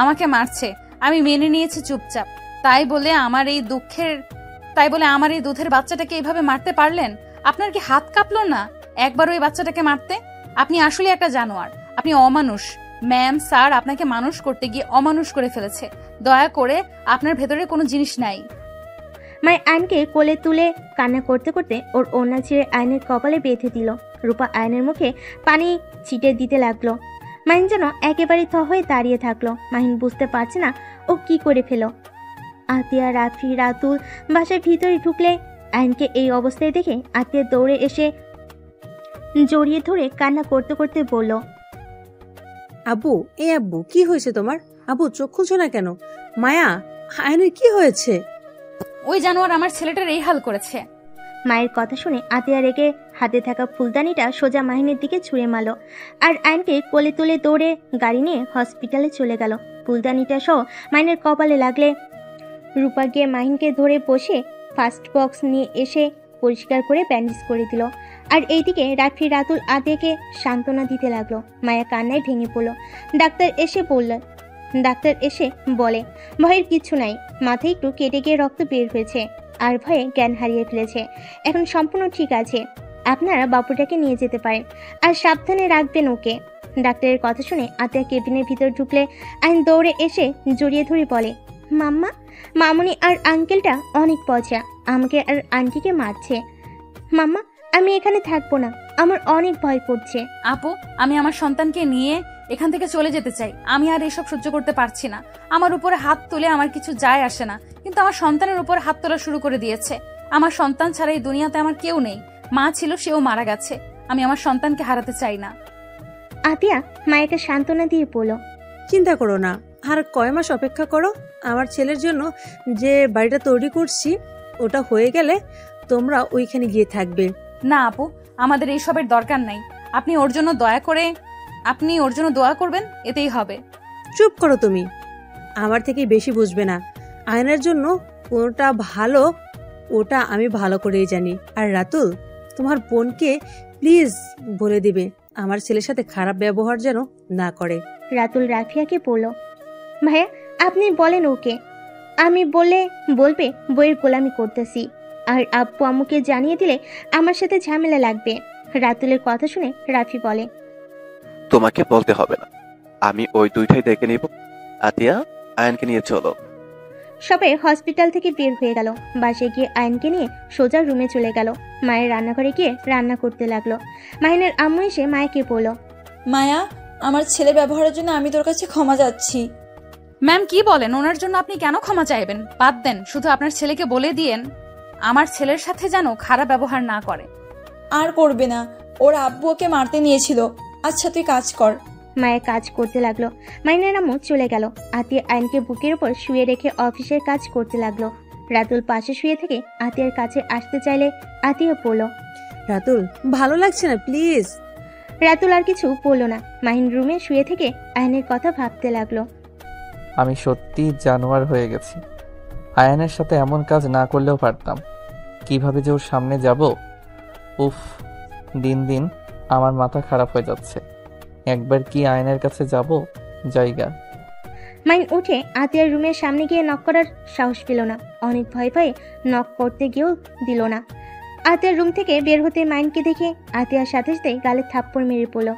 আমাকে মারছে, আমি মেনে নিয়েছি চুপচাপ। তাই বলে আমার এই দুধের বাচ্চাটাকে এইভাবে মারতে পারলেন? আপনার কি হাত কাঁপলো না একবার ওই বাচ্চাটাকে মারতে? আপনি আসলে একটা জানোয়ার, আপনি অমানুষ। ম্যাম স্যার আপনাকে মানুষ করতে গিয়ে অমানুষ করে ফেলেছে। দয়া করে আপনার ভেতরে কোনো জিনিস নাই। মায়ের আয়নকে কোলে তুলে কান্না করতে করতে ওর ওড়না ছিঁড়ে আয়নের কপালে বেঁধে দিল। রূপা আয়নের মুখে পানি ছিটে দিতে লাগলো। মাহিন যেন একেবারে থ হয়ে দাঁড়িয়ে থাকলো। মাহিন বুঝতে পারছে না ও কি করে ফেল। আতিয়া, রাফি, রাতুল বাসার ভিতরে ঢুকলে আয়নকে এই অবস্থায় দেখে আতিয়া দৌড়ে এসে জড়িয়ে ধরে কান্না করতে করতে বলল, আব্বু, আব্বু কি হয়েছে তোমার? আব্বু চোখ খুলছো না কেন? মায়া, আয়নের কি হয়েছে? ওই জানোয়ার আমার ছেলেটার এই হাল করেছে। মায়ের কথা শুনে আতিয়া রেগে হাতে থাকা ফুলদানিটা সোজা মাহিনের দিকে ছুঁড়ে মারল আর আয়নকে কোলে তুলে দৌড়ে গাড়ি নিয়ে হসপিটালে চলে গেল। ফুলদানিটা সহ মাহিনের কপালে লাগলে রূপা গিয়ে মাহিনকে ধরে বসে ফার্স্ট বক্স নিয়ে এসে পরিষ্কার করে ব্যান্ডেজ করে দিল। আর এইদিকে রাফি, রাতুল আদিকে সান্ত্বনা দিতে লাগলো। মায়া কান্নায় ভেঙে পড়ল। ডাক্তার এসে বলে, ভয়ের কিছু নাই, মাথায় একটু কেটে গিয়ে রক্ত বের হয়েছে আর ভয়ে জ্ঞান হারিয়ে ফেলেছে। এখন সম্পূর্ণ ঠিক আছে, আপনারা বাবুটাকে নিয়ে যেতে পারেন আর সাবধানে রাখবেন ওকে। ডাক্তারের কথা শুনে আতিয়া কেবিনের ভিতর ঢুকলে আইন দৌড়ে এসে জড়িয়ে ধরে বলে, মাম্মা, মামুনি আর আঙ্কেলটা অনেক পচা, আমাকে আর আন্টিকে মারছে। মাম্মা আমি এখানে থাকবো না, আমার অনেক ভয় করছে। আপু, আমি আমার সন্তানকে নিয়ে এখান থেকে চলে যেতে চাই। আমি আর এসব সহ্য করতে পারছি না। আমার উপরে হাত তুলে আমার কিছু যায় আসে না, কিন্তু আমার সন্তানের উপর হাত তোলা শুরু করে দিয়েছে। আমার সন্তান ছাড়া এই দুনিয়াতে আমার কেউ নেই। মা ছিল, সেও মারা গেছে। আমি আমার সন্তানকে হারাতে চাই না। আতিয়া মায়াকে সান্ত্বনা দিয়ে বলল, চিন্তা করো না, আর কয় মাস অপেক্ষা করো। আমার ছেলের জন্য যে বাড়িটা তৈরি করছি ওটা হয়ে গেলে তোমরা ওইখানে গিয়ে থাকবে। না আপু, আমাদের এইসবের দরকার নাই। আপনি ওর জন্য দোয়া করবেন, এতেই হবে। চুপ করো তুমি, আমার থেকে বেশি বুঝবে না। আয়নার জন্য কোনটা ভালো ওটা আমি ভালো করেই জানি। আর রাতুল, তোমার বোনকে প্লিজ বলে দিবে আমার ছেলের সাথে খারাপ ব্যবহার যেন না করে। রাতুল রাফিয়াকে বলল, ভাইয়া আপনি বলেন ওকে, আমি বলবে বইয়ের গোলামি করতেছি, আর আব্বু আম্মুকে জানিয়ে দিলে আমার সাথে ঝামেলা লাগবে। রাতুলের কথা শুনে রাফি বলে, তোমাকে বলতে হবে না, আমি ওই দুইটাই দেখে নিব। আতিয়া, আয়নকে নিয়ে চলো। সবাই হসপিটাল থেকে বের হয়ে গেল। বাসায় গিয়ে আয়নকে নিয়ে সোজা রুমে চলে গেল। মায়ের রান্নাঘরে গিয়ে রান্না করতে লাগলো। মাহিনের আম্মু এসে মায়াকে বলল, মায়া, আমার ছেলের ব্যবহারের জন্য আমি তোর কাছে ক্ষমা চাচ্ছি। ম্যাম কি বলেন? ওনার জন্য আপনি কেন ক্ষমা চাইবেন? বাদ দেন, শুধু আপনার ছেলেকে বলে দিয়েন আমার ছেলের সাথে যেন খারাপ ব্যবহার না করে। আর করবে না, ওর আব্বু ওকে মারতে নিয়েছিল। আচ্ছা তুই কাজ কর। মায়ের কাজ করতে লাগলো। মাহিনের আম্মু চলে গেল। আতিয়া আয়নকে বুকের উপর শুয়ে রেখে অফিসের কাজ করতে লাগলো। রাতুল পাশে শুয়ে থেকে আতিয়ার কাছে আসতে চাইলে আতিয়া বলল, রাতুল ভালো লাগছে না, প্লিজ। রাতুল আর কিছু বলল না। মাহিন রুমে শুয়ে থেকে আয়নের কথা ভাবতে লাগলো। আমি সত্যি জানোয়ার হয়ে গেছি। আয়ানের সাথে এমন কাজ না করলেও পারতাম। কিভাবে যে ওর সামনে যাব, উফ, দিন দিন আমার মাথা খারাপ হয়ে যাচ্ছে। একবার কি আয়নের কাছে যাব জায়গা। মাইন উঠে আতিয়ার রুমের সামনে গিয়ে নক করার সাহস পেল না। অনেক ভয় পায়ে নক করতে গিয়েও দিল না। আতিয়ার রুম থেকে বের হতে মাইনকে দেখে আতিয়ার সাথে সাথে গালে থাপ্পড় মেরে পড়ল।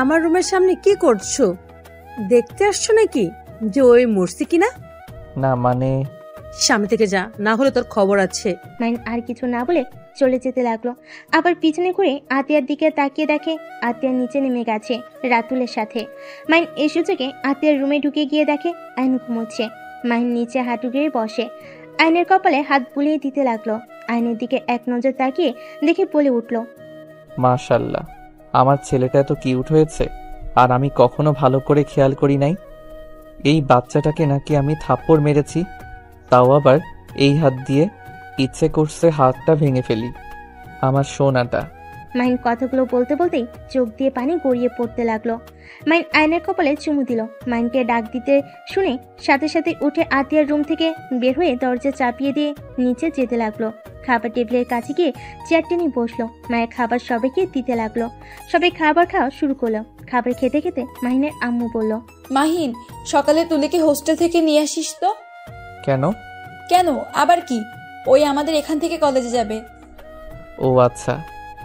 আমার রুমের সামনে কি করছো? দেখতে আসছো নাকি যে ওই মরছি কিনা? না মানে সামনে থেকে যা, না হলে তোর খবর আছে। মাইন আর কিছু না বলে চলে যেতে লাগলো। আবার পিছনে ঘুরে আতিয়ার দিকে তাকিয়ে দেখে আতিয়ার নিচে নেমে গেছে রাতুলের সাথে। মাইন এই সুযোগে আতিয়ার রুমে ঢুকে গিয়ে দেখে আইন ঘুমোচ্ছে। মাইন নিচে হাঁটু গেড়ে বসে আইনের কপালে হাত বুলিয়ে দিতে লাগলো। আইনের দিকে এক নজর তাকিয়ে দেখে বলে উঠল, মাশাআল্লাহ, আমার ছেলেটা এত কিউট হয়েছে, আর আমি কখনো ভালো করে খেয়াল করি নাই। এই বাচ্চাটাকে নাকি আমি থাপ্পড় মেরেছি, তাও আবার এই হাত দিয়ে। ইচ্ছে করছে হাতটা ভেঙে ফেলি। আমার সোনাটা। মাইন কথাগুলো বলতে বলতেই চোখ দিয়ে পানি গড়িয়ে পড়তে লাগলো। মাইন আয়নের কপালে চুমু দিল। মাইনকে ডাক দিতে শুনে সাথে সাথে উঠে আতিয়ার রুম থেকে বের হয়ে দরজা চাপিয়ে দিয়ে নিচে যেতে লাগলো। খাবার টেবিলের কাছে গিয়ে চেয়ার টেনে বসলো। মায়ের খাবার সবাইকে দিতে লাগলো। সবাই খাবার খাওয়া শুরু করলো। খাবার খেতে খেতে মাহিনের আম্মু বলল, মাহিন, সকালে তুলিকে হোস্টেল থেকে নিয়ে আসিস তো। কেন? কেন আবার কি, ওই আমাদের এখান থেকে কলেজে যাবে। ও আচ্ছা,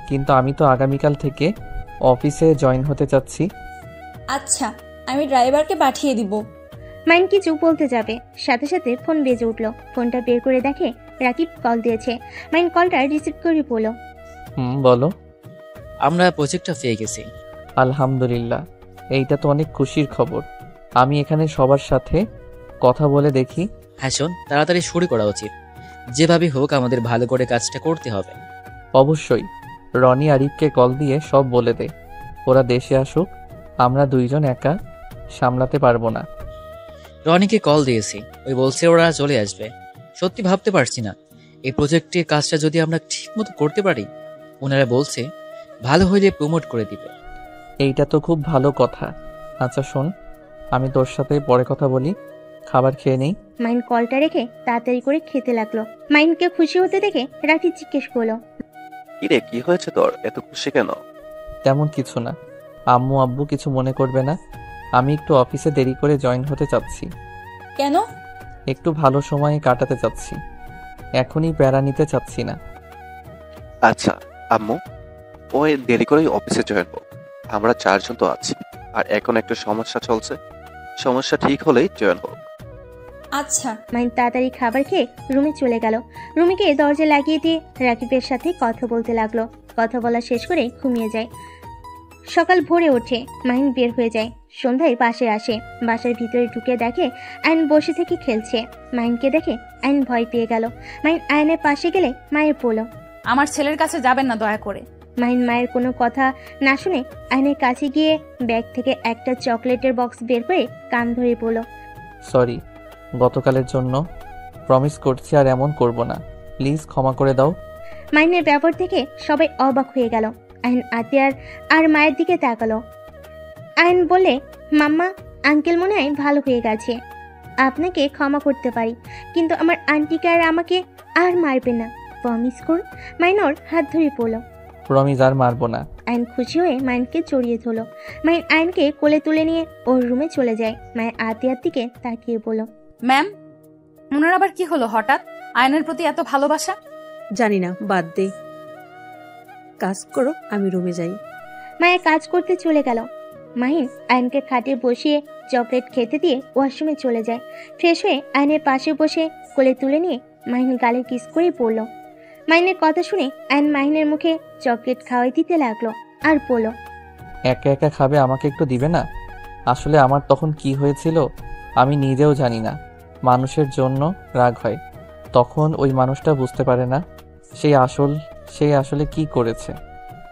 কিন্তু আমি তো আগামীকাল থেকে অফিসে জয়েন হতে চাচ্ছি। আচ্ছা, আমি ড্রাইভারকে পাঠিয়ে দিব। মাইন কিছু বলতে যাবে, সাথে সাথে ফোন বেজে উঠলো। ফোনটা বের করে দেখে রাকিব কল দিয়েছে। মাইন কলটা রিসিভ করে বলল, বলো। আমরা প্রজেক্টটা পেয়ে গেছি। আলহামদুলিল্লাহ, এইটা তো অনেক খুশির খবর। আমি এখানে সবার সাথে কথা বলে দেখি। হ্যাঁ শোন, তাড়াতাড়ি শুরু করা উচিত। যেভাবে হোক আমাদের ভালো করে কাজটা করতে হবে। অবশ্যই। রনি আরিফকে কল দিয়ে সব বলে দে, ওরা দেশে আসুক। আমরা দুইজন একা সামলাতে পারবো না। রনিকে কল দিয়েছি, ওই বলছে ওরা চলে আসবে। সত্যি ভাবতে পারছি না, এই প্রজেক্টে কাজটা যদি আমরা ঠিক মতো করতে পারি। ওনারা বলছে ভালো হইলে প্রমোট করে দিবে। এইটা তো খুব ভালো কথা। আচ্ছা শোন, আমি তোর সাথে পরে কথা বলি, খাবার খেয়ে নেই। মাইন কলটা রেখে তাড়াতাড়ি করে খেতে লাগলো। মাইনকে খুশি হতে দেখে রাকিব জিজ্ঞেস করলো, কিরে, কি হয়েছে তোর, এত খুশি কেন? তেমন কিছু না। আম্মু আব্বু কিছু মনে করবে না। আমি একটু অফিসে দেরি করে জয়েন হতে চাচ্ছি। কেন? একটু ভালো সময় কাটাতে চাচ্ছি, এখনই প্যারা নিতে চাচ্ছি না। আচ্ছা আম্মু, ওই দেরি করেই অফিসে জয়েন হোক। আমরা 4 জন তো আছি, আর এখন একটা সমস্যা চলছে। সমস্যা ঠিক হলেই জয়েন হোক। আচ্ছা। মাইন তাড়াতাড়ি খাবার খেয়ে রুমে চলে গেল। রুমে গিয়ে দরজা লাগিয়ে দিয়ে রাকিবের সাথে কথা বলতে লাগলো। কথা বলা শেষ করে ঘুমিয়ে যায়। সকাল ভোরে ওঠে, মাইন বের হয়ে যায়। সন্ধ্যায় বাসায় আসে। বাসার ভিতরে ঢুকে দেখে আইন বসে থেকে খেলছে। মাইনকে দেখে আইন ভয় পেয়ে গেল। মাইন আয়নের পাশে গেলে মায়ের বলল, আমার ছেলের কাছে যাবেন না দয়া করে। মাইন মায়ের কোনো কথা না শুনে আয়নের কাছে গিয়ে ব্যাগ থেকে একটা চকলেটের বক্স বের করে কান ধরে বলল, সরি, গতকালের জন্য। প্রমিস করছি আর এমন করব না। প্লিজ ক্ষমা করে দাও। মাইনের ব্যবহার থেকে সবাই অবাক হয়ে গেল। আইন আতিয়ার আর মায়ের দিকে তাকালো। আইন বলে, মাম্মা, আঙ্কেল মনে হয় ভালো হয়ে গেছে। আপনাকে ক্ষমা করতে পারি, কিন্তু আমার আন্টিকে আর আমাকে আর মারবে না, প্রমিস করুন। মাইনর হাত ধরে পড়ল। প্রমিস আর মারবো না। আইন খুশি হয়ে মাইনকে জড়িয়ে ধরল। মাইন আইনকে কোলে তুলে নিয়ে ওর রুমে চলে যায়। মায়ের আতিয়ার দিকে তাকিয়ে বলল, ম্যাম, ওনার আবার কি হলো হঠাৎ? আয়নের প্রতি এত ভালোবাসা? জানি না, বাদ দে। কাজ করো, আমি রুমে যাই। মায়ের কাজ করতে চলে গেল। মাহিন আয়নকে খাটে বসিয়ে চকলেট খেতে দিয়ে ওয়াশরুমে চলে যায়। ফ্রেশ হয়ে আয়নের পাশে বসে কোলে তুলে নিয়ে মাহিন গালে কিস করে পড়ল। মাহিনের কথা শুনে আয়ন মাহিনের মুখে চকলেট খাওয়াই দিতে লাগলো আর বলল, একা একা খাবে, আমাকে একটু দিবে না? আসলে আমার তখন কি হয়েছিল আমি নিজেও জানি না। মানুষের জন্য রাগ হয়, তখন ওই মানুষটা বুঝতে পারে না সে আসলে কি করেছে।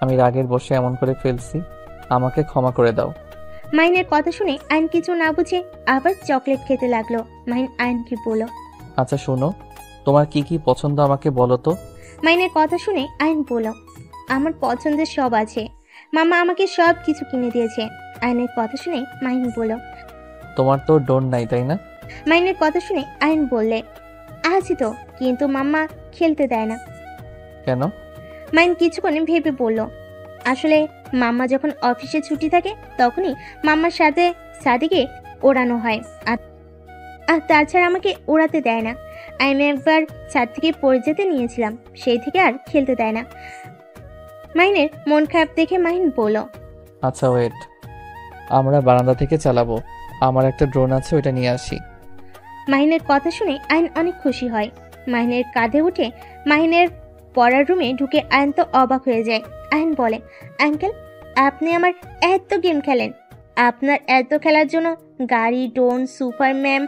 আমি রাগের বসে এমন করে ফেলছি, আমাকে ক্ষমা করে দাও। মাহিনের কথা শুনে আয়ন কিছু না বুঝে আবার চকলেট খেতে লাগলো। মাহিন আয়নকে বলল, আচ্ছা শোনো, তোমার কি কি পছন্দ আমাকে বলো তো। মাহিনের কথা শুনে আয়ন বলল, আমার পছন্দের সব আছে। মাম্মা আমাকে সব কিছু কিনে দিয়েছে। আয়নের কথা শুনে মাহিন বলল। তোমার তো ডোন নাই তাই না? মাহিনের কথা শুনে আয়ন বললে, আছি তো, কিন্তু মাম্মা খেলতে দেয় না। কেন? মাহিন কিছুক্ষণ ভেবে বলল, আসলে মাম্মা যখন অফিসে ছুটি থাকে তখনই মাম্মার সাথে সাদিকে ওড়ানো হয়, আর তাছাড়া আমাকে ওড়াতে দেয় না। আমি একবার ছাদ থেকে পড়ে যেতে নিয়েছিলাম, সেই থেকে আর খেলতে দেয় না। মাহিনের মন খারাপ দেখে মাহিন বলল, আচ্ছা ওয়েট, আমরা বারান্দা থেকে চালাবো। আমার একটা ড্রোন আছে, ওইটা নিয়ে আসি। মাহিনের কথা শুনে আইন অনেক খুশি হয়। মাহিনের কাঁধে উঠে মাহিনের পড়ার রুমে ঢুকে আয়ন তো অবাক হয়ে যায়। আয়ন বলে, আঙ্কেল আপনি আমার এত গেম খেলেন, আপনার এত খেলার জন্য গাড়ি, ড্রোন, সুপারম্যান,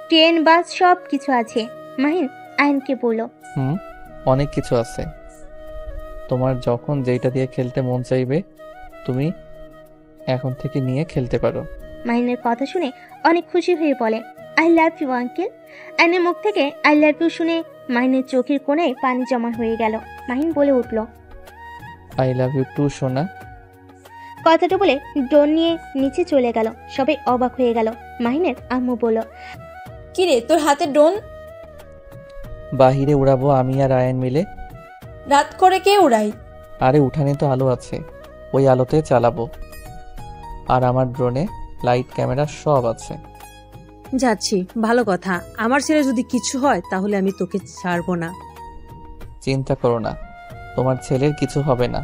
ট্রেন, বাস সব কিছু আছে। মাহিন আয়নকে বলল, অনেক কিছু আছে। তোমার যখন যেটা দিয়ে খেলতে মন চাইবে তুমি এখন থেকে নিয়ে খেলতে পারো। মাহিনের কথা শুনে অনেক খুশি হয়ে বলে, আই লাভ ইউ আঙ্কেল। আয়নের মুখ থেকে আই লাভ ইউ শুনে মাহিনের চোখের কোণায় পানি জমা হয়ে গেল। মাহিন বলে উঠল, আই লাভ ইউ টু সোনা। কথাটা বলে ড্রোন নিয়ে নিচে চলে গেল। সবাই অবাক হয়ে গেল। মাহিনের আম্মু বলল, কিরে তোর হাতে ড্রোন? বাহিরে উড়াবো আমি আর আয়ন মিলে। রাত করে কে উড়াই? আরে উঠানে তো আলো আছে, ওই আলোতে চালাবো। আর আমার ড্রোনে লাইট, ক্যামেরা সব আছে। যাচ্ছি, ভালো কথা। আমার ছেলে যদি কিছু হয় তাহলে আমি তোকে ছাড়বো না। চিন্তা করো না, তোমার ছেলের কিছু হবে না।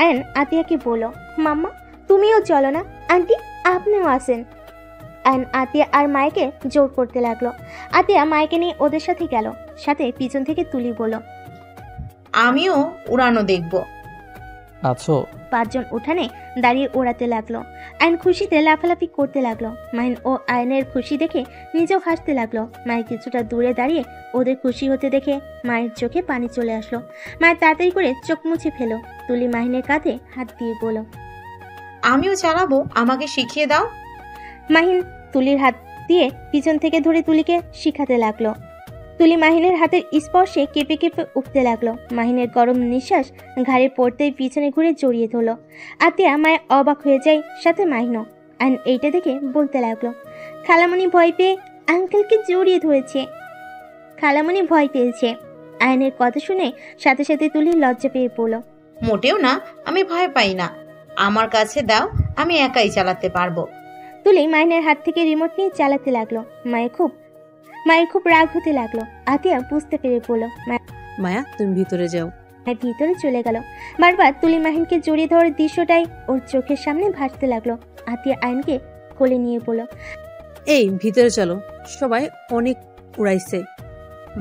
আয়ন আতিয়াকে বলল, মাম্মা তুমিও চলো না, আন্টি আপনিও আসেন। আয়ন আতিয়া আর মায়েকে জোর করতে লাগলো। আতিয়া মায়েকে নিয়ে ওদের সাথে গেল। সাথে পিছন থেকে তুলি বলল, আমিও উড়ানো দেখব। আছো? 5 জন উঠানে দাঁড়িয়ে ওড়াতে লাগলো। আয়ন খুশিতে লাফালাফি করতে লাগলো। মাহিন ও আয়নের খুশি দেখে নিজেও হাসতে লাগলো। মায়ের কিছুটা দূরে দাঁড়িয়ে ওদের খুশি হতে দেখে মায়ের চোখে পানি চলে আসলো। মায়ের তাড়াতাড়ি করে চোখ মুছে ফেলো। তুলি মাহিনের কাঁধে হাত দিয়ে বলল, আমিও চালাবো, আমাকে শিখিয়ে দাও। মাহিন তুলির হাত দিয়ে পিছন থেকে ধরে তুলিকে শিখাতে লাগলো। তুলি মাহিনের হাতের স্পর্শে কেঁপে কেঁপে উঠতে লাগলো। মাহিনের গরম নিঃশ্বাস ঘাড়ে পড়তেই পিছনে ঘুরে জড়িয়ে ধরলো। আতিয়া মায়া অবাক হয়ে যায়, সাথে মাহিনও। আয়ন এইটা দেখে বলতে লাগলো, খালামণি ভয় পেয়ে আঙ্কেলকে জড়িয়ে ধরেছে। খালামণি ভয় পেয়েছে। আয়নের কথা শুনে সাথে সাথে তুলি লজ্জা পেয়ে পড়ল। মোটেও না, আমি ভয় পাই না। আমার কাছে দাও, আমি একাই চালাতে পারবো। তুলি মাহিনের হাত থেকে রিমোট নিয়ে চালাতে লাগলো। মায়ের খুব রাগ হতে লাগলো। আতিয়া বুঝতে পেরে পড়ল। মায়া তুমি ভিতরে যাও। ভিতরে চলে গেল। বারবার তুলি মাহিনকে জড়িয়ে ধরার দৃশ্যটাই ওর চোখের সামনে ভাসতে লাগলো। আতিয়া আয়নকে কোলে নিয়ে বলল, এই ভিতরে চলো, সবাই অনেক উড়াইছে।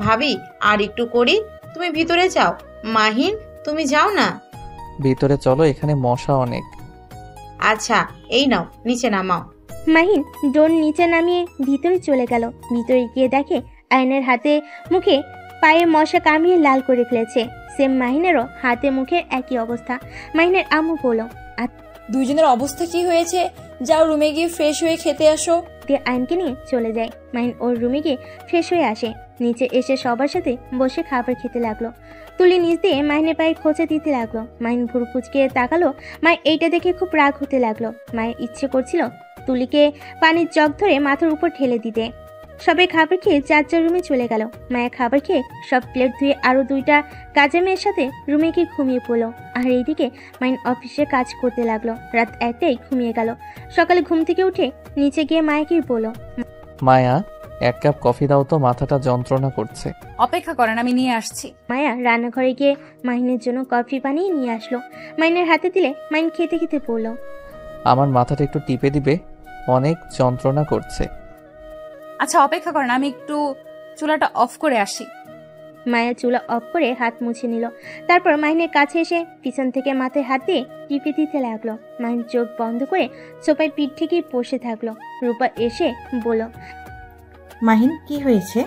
ভাবি আর একটু করি, তুমি ভিতরে যাও। মাহিন তুমি যাও না। ভিতরে চলো, এখানে মশা অনেক। আচ্ছা এই নাও, নিচে নামাও। মাহিন ড্রোন নিচে নামিয়ে ভিতরে চলে গেল। ভিতরে গিয়ে দেখে আয়নের হাতে মুখে পায়ে মশা কামড়িয়ে লাল করে ফেলেছে। সেম মাহিনেরও হাতে মুখে একই অবস্থা। মাহিনের আম্মু বলল, দুইজনের অবস্থা কি হয়েছে? যাও রুমে গিয়ে ফ্রেশ হয়ে খেতে আসো। আয়নকে নিয়ে চলে যায়। মাহিন ওর রুমে গিয়ে ফ্রেশ হয়ে আসে। নিচে এসে সবার সাথে বসে খাবার খেতে লাগলো। তুলি নিচ দিয়ে মাহিনের পায়ে খোঁচা দিতে লাগলো। মাহিন ভুরু কুচকে তাকালো। মায়ের এইটা দেখে খুব রাগ হতে লাগলো। মায়ের ইচ্ছে করছিল তুলিকে পানির জগ ধরে মাথার উপর ঠেলে দিতে। সবাই খাবার খেয়ে যার যার রুমে চলে গেল। মায়া খাবার খেয়ে সব প্লেট ধুয়ে আরো 2টা কাজের মেয়ের সাথে রুমে গিয়ে ঘুমিয়ে পড়লো। আর এইদিকে মাইন অফিসে কাজ করতে লাগলো। রাত 1টায় ঘুমিয়ে গেল। সকালে ঘুম থেকে উঠে নিচে গিয়ে মায়াকে বলল, মায়া 1 কাপ কফি দাও তো, মাথাটা যন্ত্রণা করছে। অপেক্ষা করেন, আমি নিয়ে আসছি। মায়া রান্নাঘরে গিয়ে মাহিনের জন্য কফি বানিয়ে নিয়ে আসলো। মাইনের হাতে দিলে মাইন খেতে খেতে বলল, আমার মাথাটা একটু টিপে দিবে, অনেক যন্ত্রণা করছে। আচ্ছা অপেক্ষা করেন, আমি একটু চুলাটা অফ করে আসি। মায়া চুলা অফ করে হাত মুছে নিল। তারপর মাহিনের কাছে এসে পিছন থেকে মাথায় হাত দিয়ে টিপে দিতে লাগলো। মাহিন চোখ বন্ধ করে সোফায় পিঠ থেকে বসে থাকলো। রূপা এসে বলল, মাহিন কি হয়েছে?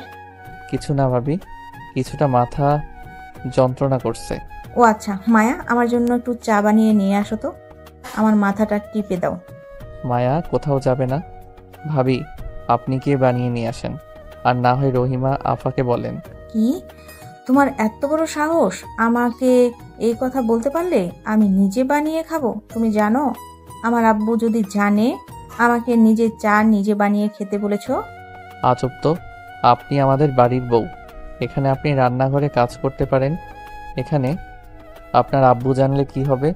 কিছু না ভাবি, কিছুটা মাথা যন্ত্রণা করছে। ও আচ্ছা, মায়া আমার জন্য একটু চা বানিয়ে নিয়ে আসো তো, আমার মাথাটা টিপে দাও। মায়া কোথাও যাবে না ভাবি, আপনি গিয়ে বানিয়ে নিয়ে আসেন, আর না হয় রহিমা আফাকে বলেন। কি তোমার এত বড় সাহস আমাকে এই কথা বলতে পারলে? আমি নিজে বানিয়ে খাবো? তুমি জানো আমার আব্বু যদি জানে আমাকে নিজে চা নিজে বানিয়ে খেতে বলেছো? আজব তো, আপনি আমাদের বাড়ির বউ, এখানে আপনি রান্নাঘরে কাজ করতে পারেন, এখানে আপনার আব্বু জানলে কি হবে?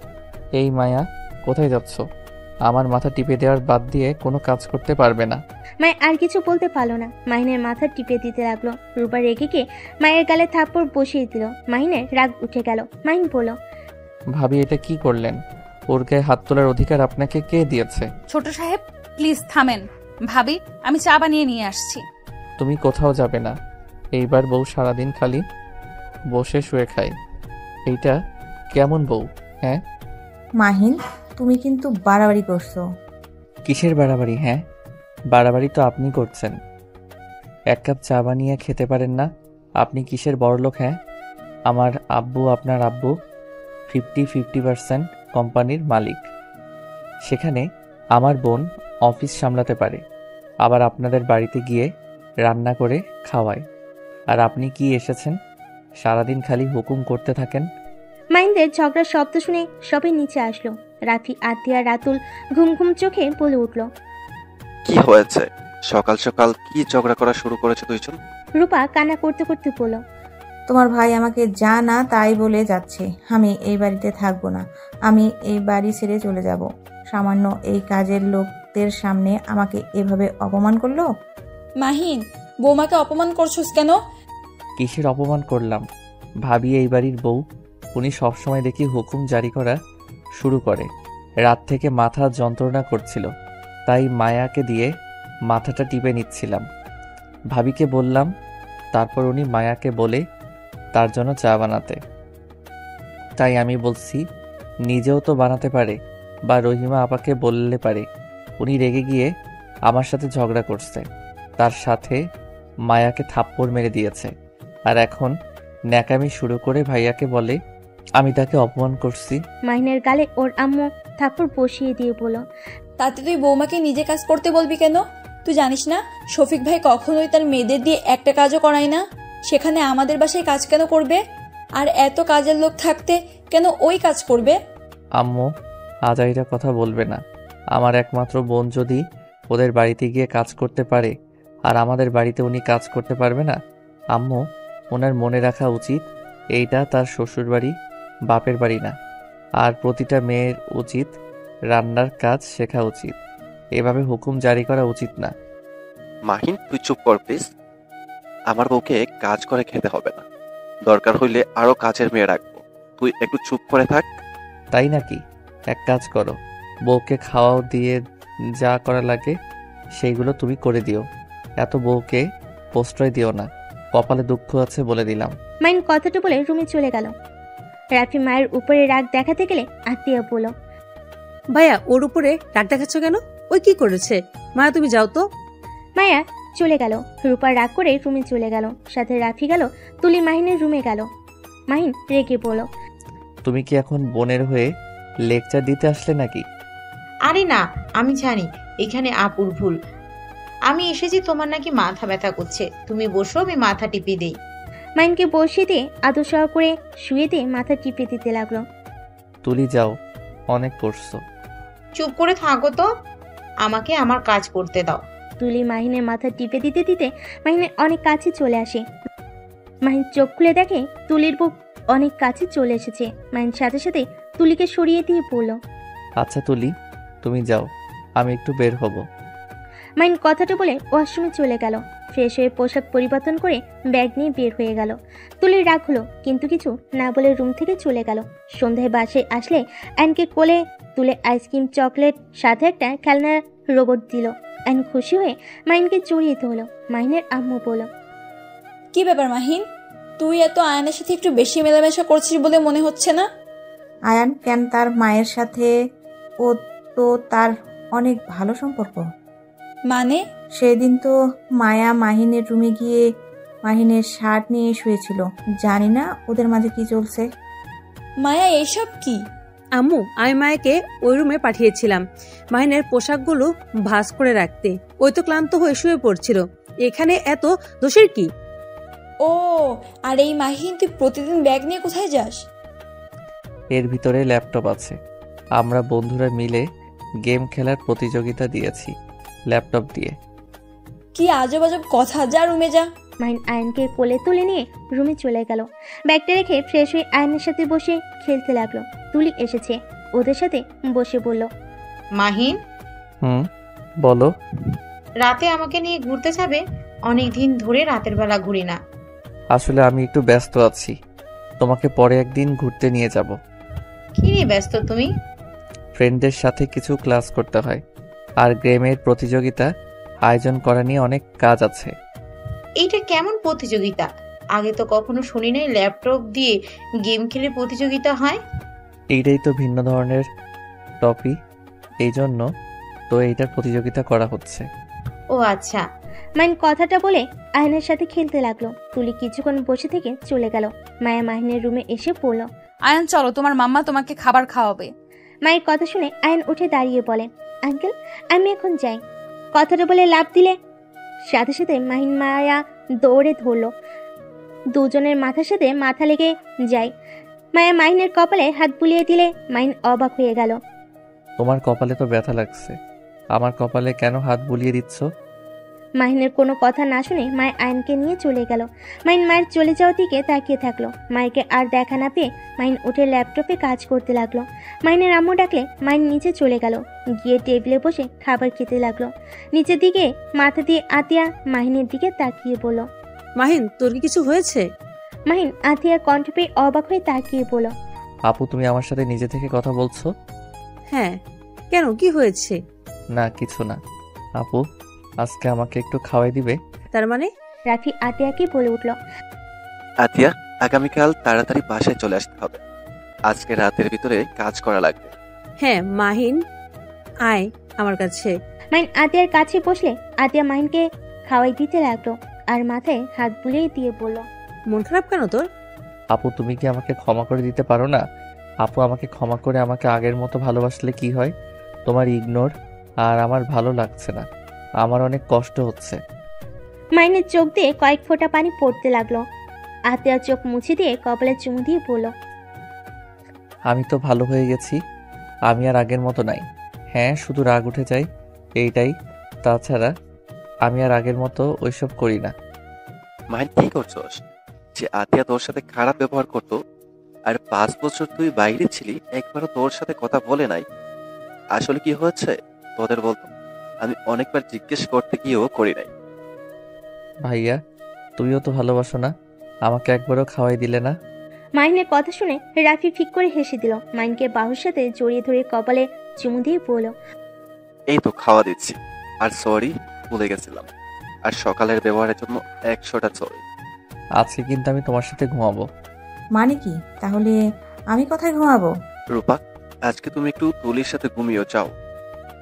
এই মায়া, কোথায় যাচ্ছ? আমার মাথা টিপে দেওয়ার বাদ দিয়ে কোনো কাজ করতে পারবে না। মায়া আর কিছু বলতে পারলো না, মাহিনের মাথা টিপে দিতে লাগলো। রূপা রেগে গিয়ে মায়ের গালে থাপ্পড় বসিয়ে দিল। মাহিনের রাগ উঠে গেল। মাহিন বলল, ভাবি এটা কি করলেন? ওর গায়ে হাত তোলার অধিকার আপনাকে কে দিয়েছে? ছোট সাহেব প্লিজ থামেন। ভাবি, আমি চা বানিয়ে নিয়ে আসছি। তুমি কোথাও যাবে না। এইবার বউ সারাদিন খালি বসে শুয়ে খায়। এইটা কেমন বউ? হ্যাঁ মাহিন, তুমি কিন্তু বাড়াবাড়ি করছো। কিসের বাড়াবাড়ি? হ্যাঁ, বাড়াবাড়ি তো আপনি করছেন। এক কাপ চা বানিয়ে খেতে পারেন না? আপনি কিসের বড়লোক? হ্যাঁ, আমার আব্বু আপনার আব্বু 50% কোম্পানির মালিক। সেখানে আমার বোন অফিস সামলাতে পারে, আবার আপনাদের বাড়িতে গিয়ে রান্না করে খাওয়ায়। আর আপনি কি এসেছেন সারাদিন খালি হুকুম করতে থাকেন। মাহিনদের ঝগড়ার শব্দ শুনে সবাই নিচে আসলো। রাফি, আতিয়া, রাতুল ঘুম ঘুম চোখে বলে উঠল, কি হয়েছে? সকাল সকাল কি ঝগড়া করা শুরু করেছে দুইজন? রূপা কান্না করতে করতে বলল, তোমার ভাই আমাকে যা না তাই বলে যাচ্ছে। আমি এই বাড়িতে থাকবো না, আমি এই বাড়ি ছেড়ে চলে যাব। সামান্য এই কাজের লোকদের সামনে আমাকে এভাবে অপমান করলো। মাহিন, বৌমাকে অপমান করছোস কেন? কিসের অপমান করলাম? ভাবি এই বাড়ির বউ, উনি সবসময় দেখি হুকুম জারি করা শুরু করে। রাত থেকে মাথা যন্ত্রণা করছিল, তাই মায়াকে দিয়ে মাথাটা টিপে নিচ্ছিলাম। ভাবিকে বললাম, তারপর উনি মায়াকে বলে তার জন্য চা বানাতে। তাই আমি বলছি নিজেও তো বানাতে পারে, বা রহিমা আপাকে বললে পারে। উনি রেগে গিয়ে আমার সাথে ঝগড়া করছে, তার সাথে মায়াকে থাপ্পড় মেরে দিয়েছে। আর এখন ন্যাকামি শুরু করে ভাইয়াকে বলে আমি তাকে অপমান করছি। মাহিনের গালে ওর আম্মু থাপ্পড় বসিয়ে দিয়ে বলল, তাতে তুই বৌমাকে নিজে কাজ করতে বলবি কেন? তুই জানিস না শফিক ভাই কখনোই তার মেয়েদের দিয়ে একটা কাজও করায় না? সেখানে আমাদের বাসায় কাজ কেন করবে? আর এত কাজের লোক থাকতে কেন ওই কাজ করবে? আম্মু, আজাইরা কথা বলবে না। আমার একমাত্র বোন যদি ওদের বাড়িতে গিয়ে কাজ করতে পারে, আর আমাদের বাড়িতে উনি কাজ করতে পারবে না? আম্মু, ওনার মনে রাখা উচিত এইটা তার শ্বশুর বাড়ি, বাপের বাড়ি না। আর প্রতিটা মেয়ের উচিত রান্নার কাজ শেখা উচিত, এভাবে হুকুম জারি করা উচিত না। মাহিন, তুই চুপ কর প্লিজ। আমার বউকে কাজ করে খেতে হবে না, দরকার হইলে আরো কাজের মেয়ে রাখবো। তুই একটু চুপ করে থাক। তাই নাকি? এক কাজ করো, বউকে খাওয়াও দিয়ে যা করা লাগে সেইগুলো তুমি করে দিও। এত বউকে প্রশ্রয় দিও না, কপালে দুঃখ আছে বলে দিলাম। মাইন কথাটা বলে রুমে চলে গেল। রাফি মায়ের উপরে রাগ দেখাতে গেলে আত্মীয় বলল, ভাইয়া ওর উপরে রাগ দেখাচ্ছ কেন? ওই কি করেছে? মায়া তুমি যাও তো। মায়া চলে গেল। রূপা রাগ করে রুমে চলে গেল। সাথে রাফি গেল। তুলি মাহিনের রুমে গেল। মাহিন রেগে বলল, তুমি কি এখন বোনের হয়ে লেকচার দিতে আসলে নাকি? আরে না, আমি জানি এখানে আপুর ভুল। আমি এসেছি তোমার নাকি মাথা ব্যথা করছে, তুমি বসো, আমি মাথা টিপে দেই। মাহিনকে বসিয়ে দিয়ে আদর সহ করে শুয়ে দিয়ে মাথা টিপে দিতে লাগলো। তুলি যাও, অনেক করছো। চুপ করে থাকো তো, আমাকে আমার কাজ করতে দাও। তুলি মাহিনের মাথা টিপে দিতে দিতে মাহিনের অনেক কাছে চলে আসে। মাহিন চোখ খুলে দেখে তুলির বুক অনেক কাছে চলে এসেছে। মাহিন সাথে সাথে তুলিকে সরিয়ে দিয়ে বলল, আচ্ছা তুলি, তুমি যাও, আমি একটু বের হব। মাহিন কথাটা বলে ওয়াশরুমে চলে গেল। ফ্রেশ হয়ে পোশাক পরিবর্তন করে ব্যাগ নিয়ে বের হয়ে গেল। তুলির রাগ হলো, কিন্তু কিছু না বলে রুম থেকে চলে গেল। সন্ধ্যায় বাসায় আসলে অ্যানকে কোলে তুলে আইসক্রিম, চকলেট সাথে একটা খেলনা রোবট দিল। অ্যান খুশি হয়ে মাহিনকে জড়িয়ে ধরল। মাহিনের আম্মু বলল, কি ব্যাপার মাহিন, তুই এত আয়নের সাথে একটু বেশি মেলামেশা করছিস বলে মনে হচ্ছে না? আয়ান কেন তার মায়ের সাথে? ও তো তার অনেক ভালো সম্পর্ক। মানে? সেদিন তো মায়া মাহিনের রুমে গিয়ে মাহিনের শার্ট নিয়ে শুয়েছিল। জানি না ওদের মাঝে কি চলছে। মায়া এইসব কি? আম্মু, আমি মায়াকে ওই রুমে পাঠিয়েছিলাম মাহিনের পোশাকগুলো ভাঁজ করে রাখতে। ওই তো ক্লান্ত হয়ে শুয়ে পড়ছিল। এখানে এত দোষের কি? ও, আর এই মাহিন, তুই প্রতিদিন ব্যাগ নিয়ে কোথায় যাস? এর ভিতরে ল্যাপটপ আছে। আমরা বন্ধুরা মিলে গেম খেলার প্রতিযোগিতা দিয়েছি ল্যাপটপ দিয়ে। কি আজব আজব কথা, যা রুমে যা। মাহিন আয়নকে কোলে তুলে নিয়ে রুমে চলে গেল। ব্যাগটা রেখে ফ্রেশ হয়ে আয়নের সাথে বসে খেলতে লাগলো। তুলি এসেছে, ওদের সাথে বসে বলল, মাহিন, বলো। রাতে আমাকে নিয়ে ঘুরতে যাবে? অনেক দিন ধরে রাতের বেলা ঘুরি না। আসলে আমি একটু ব্যস্ত আছি, তোমাকে পরে একদিন ঘুরতে নিয়ে যাব। কি নিয়ে ব্যস্ত তুমি? ফ্রেন্ডদের সাথে কিছু ক্লাস করতে হয়, আর গেমের প্রতিযোগিতা আয়োজন করা নিয়ে অনেক কাজ আছে। এইটা কেমন প্রতিযোগিতা? আগে তো কখনো শুনি নাই ল্যাপটপ দিয়ে গেম খেলে প্রতিযোগিতা হয়। এইটাই তো ভিন্ন ধরনের টপিক, এই জন্য তো এইটার প্রতিযোগিতা করা হচ্ছে। ও আচ্ছা। মাহিন কথাটা বলে আয়নের সাথে খেলতে লাগলো। তুলি কিছুক্ষণ বসে থেকে চলে গেল। মায়া মাহিনের রুমে এসে পড়ল। আয়ান, চলো, তোমার মাম্মা তোমাকে খাবার খাওয়াবে। মায়ের কথা শুনে আয়ন উঠে দাঁড়িয়ে বলে, আঙ্কেল, আমি এখন যাই। কথাটা বলে লাফ দিলে সাথে সাথে মাহিন মায়া দৌড়ে ধরলো। দুজনের মাথার সাথে মাথা লেগে যায়। মায়া মাহিনের কপালে হাত বুলিয়ে দিলে মাহিন অবাক হয়ে গেল। তোমার কপালে তো ব্যথা লাগছে, আমার কপালে কেন হাত বুলিয়ে দিচ্ছ? মাহিনের কোনো কথা না শুনে মায়ের আয়নকে নিয়ে চলে গেল। মাহিন মায়ের চলে যাওয়ার দিকে তাকিয়ে থাকলো। মাইকে আর দেখা না পেয়ে মাহিন উঠে ল্যাপটপে কাজ করতে লাগলো। মাহিনের আম্মু ডাকলে মাহিন নিচে চলে গেল, গিয়ে টেবিলে বসে খাবার খেতে লাগলো। নিচের দিকে মাথা দিয়ে আতিয়া মাহিনের দিকে তাকিয়ে বলল, মাহিন, তোর কি কিছু হয়েছে? মাহিন আতিয়ার কণ্ঠ পেয়ে অবাক হয়ে তাকিয়ে বলল, আপু, তুমি আমার সাথে নিজে থেকে কথা বলছো? হ্যাঁ, কেন, কি হয়েছে? না, কিছু না। আপু, আজকে আমাকে একটু খাওয়াই দিবে? তার মানে? রাফি আতিয়াকে বলে উঠল, আতিয়া, আগামীকাল তাড়াতাড়ি বাসায় চলে আসতে হবে। আজকে রাতের ভিতরে কাজ করা লাগবে। হ্যাঁ মাহিন, আয় আমার কাছে। মাহিন আতিয়ার কাছে বসলে আতিয়া মাহিনকে খাওয়াই দিতে লাগলো আর মাথায় হাত বুলিয়ে দিয়ে বলল, মন খারাপ কেন তোর? আপু, তুমি কি আমাকে ক্ষমা করে দিতে পারো না? আপু, আমাকে ক্ষমা করে আমাকে আগের মতো ভালোবাসলে কি হয়? তোমার ইগনোর আর আমার ভালো লাগছে না, আমার অনেক কষ্ট হচ্ছে। মাহিনের চোখ দিয়ে কয়েক ফোঁটা পানি পড়তে লাগলো। আতিয়া চোখ মুছে দিয়ে কপালে চুমু দিয়ে বলল, আমি তো ভালো হয়ে গেছি, আমি আর আগের মতো নাই। হ্যাঁ, শুধু রাগ উঠে যায়, এইটাই। তাছাড়া আমি আর আগের মতো ওইসব করি না। মাহিন, কি করছস? যে আতিয়া তোর সাথে খারাপ ব্যবহার করতো, আর 5 বছর তুই বাইরে ছিলি, একবারও তোর সাথে কথা বলে নাই। আসলে কি হয়েছে তোদের বলতো? আমি অনেকবার জিজ্ঞেস করতে গিয়েও করি নাই। ভাইয়া, তুমিও তো ভালোবাসো না, আমাকে একবারও খাওয়াই দিলে না। মাহিনের কথা শুনে রাফি ফিক করে হেসে দিল। মাহিনকে বাহুর সাথে জড়িয়ে ধরে কপালে চুমু দিয়ে বলল, এই তো খাওয়া দিচ্ছি। আর সরি, ভুলে গেছিলাম। আর সকালের ব্যবহারের জন্য 100টা সরি। আজকে কিন্তু আমি তোমার সাথে ঘুমাবো। মানে কি? তাহলে আমি কোথায় ঘুমাবো? রূপা, আজকে তুমি একটু তুলির সাথে ঘুমিয়ে যাও।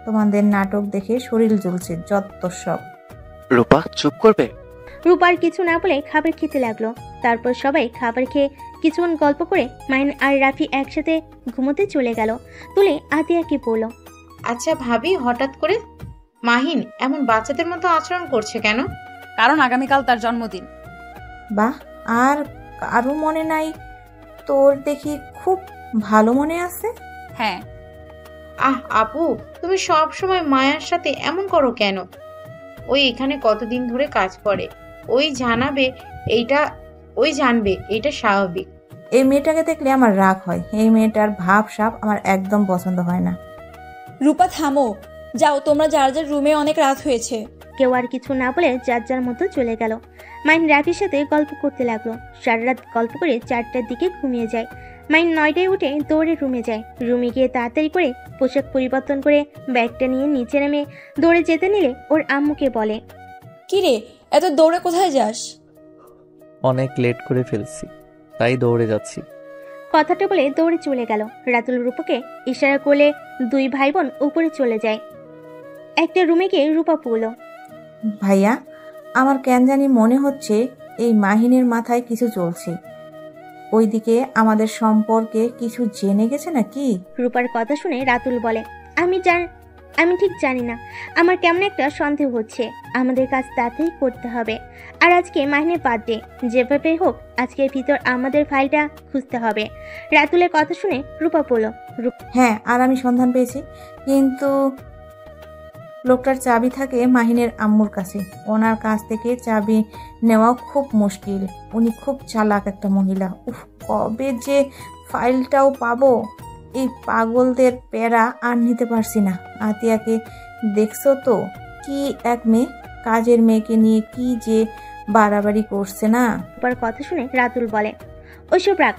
তোমাদের নাটক দেখে শরীর জ্বলছে, যত সব। রূপা, চুপ করবে? রূপার কিছু না বলে খাবার খেতে লাগলো। তারপর সবাই খাবার খেয়ে কিছুক্ষণ গল্প করে মাহিন আর রাফি একসাথে ঘুমোতে চলে গেল। তুলে আতিয়াকে বলল, আচ্ছা ভাবি, হঠাৎ করে মাহিন এমন বাচ্চাদের মতো আচরণ করছে কেন? কারণ আগামীকাল তার জন্মদিন। বাহ, আর কারো মনে নাই? তোর দেখি খুব ভালো মনে আছে। হ্যাঁ। আপু, তুমি সব সময় মায়ার সাথে এমন করো কেন? ওই এখানে কতদিন ধরে কাজ করে, ওই জানবে এটা স্বাভাবিক। এই মেয়েটাকে দেখলে আমার রাগ হয়। এই মেয়েটার ভাব সাব আমার একদম পছন্দ হয় না। রূপা, থামো, যাও তোমরা যার যার রুমে, অনেক রাত হয়েছে। কেউ আর কিছু না বলে যার যার মতো চলে গেল। মাহিন রাফির সাথে গল্প করতে লাগলো। সারা রাত গল্প করে 4টার দিকে ঘুমিয়ে যায়। মাহিন 9টায় উঠে দৌড়ে রুমে যায়। রুমে গিয়ে তাড়াতাড়ি করে পোশাক পরিবর্তন করে ব্যাগটা নিয়ে নিচে নেমে দৌড়ে যেতে নিলে ওর আম্মুকে বলে, কি রে, এত দৌড়ে কোথায় যাস? অনেক লেট করে ফেলছি, তাই দৌড়ে যাচ্ছি। কথাটা বলে দৌড়ে চলে গেল। রাতুল রূপাকে ইশারা করলে 2 ভাই বোন উপরে চলে যায়। একটা রুমে গিয়ে রূপা পড়ল, ভাইয়া, আমার কেন জানি মনে হচ্ছে এই মাহিনের মাথায় কিছু চলছে। ওইদিকে আমাদের সম্পর্কে কিছু জেনে গেছে নাকি? রূপার কথা শুনে রাতুল বলে, আমি ঠিক জানি না, আমার কেমন একটা সন্দেহ হচ্ছে। আমাদের কাজ তাড়াতাড়ি করতে হবে। আর আজকে মাহিনের বার্থডে, যেভাবে হোক আজকের ভিতর আমাদের ফাইলটা খুঁজতে হবে। রাতুলের কথা শুনে রূপা বলল, হ্যাঁ, আর আমি সন্ধান পেয়েছি, কিন্তু লোকটার চাবি থাকে মাহিনের আম্মুর কাছে। ওনার কাছ থেকে চাবি নেওয়াও খুব মুশকিল। উনি খুব চালাক একটা মহিলা। উফ, কবে যে ফাইলটাও পাবো। এই পাগলদের প্যারা আর নিতে পারছি না। আতিয়াকে দেখছো তো, কি এক মেয়ে, কাজের মেয়েকে নিয়ে কি যে বাড়াবাড়ি করছে না। রূপার কথা শুনে রাতুল বলে, ওসব রাখ,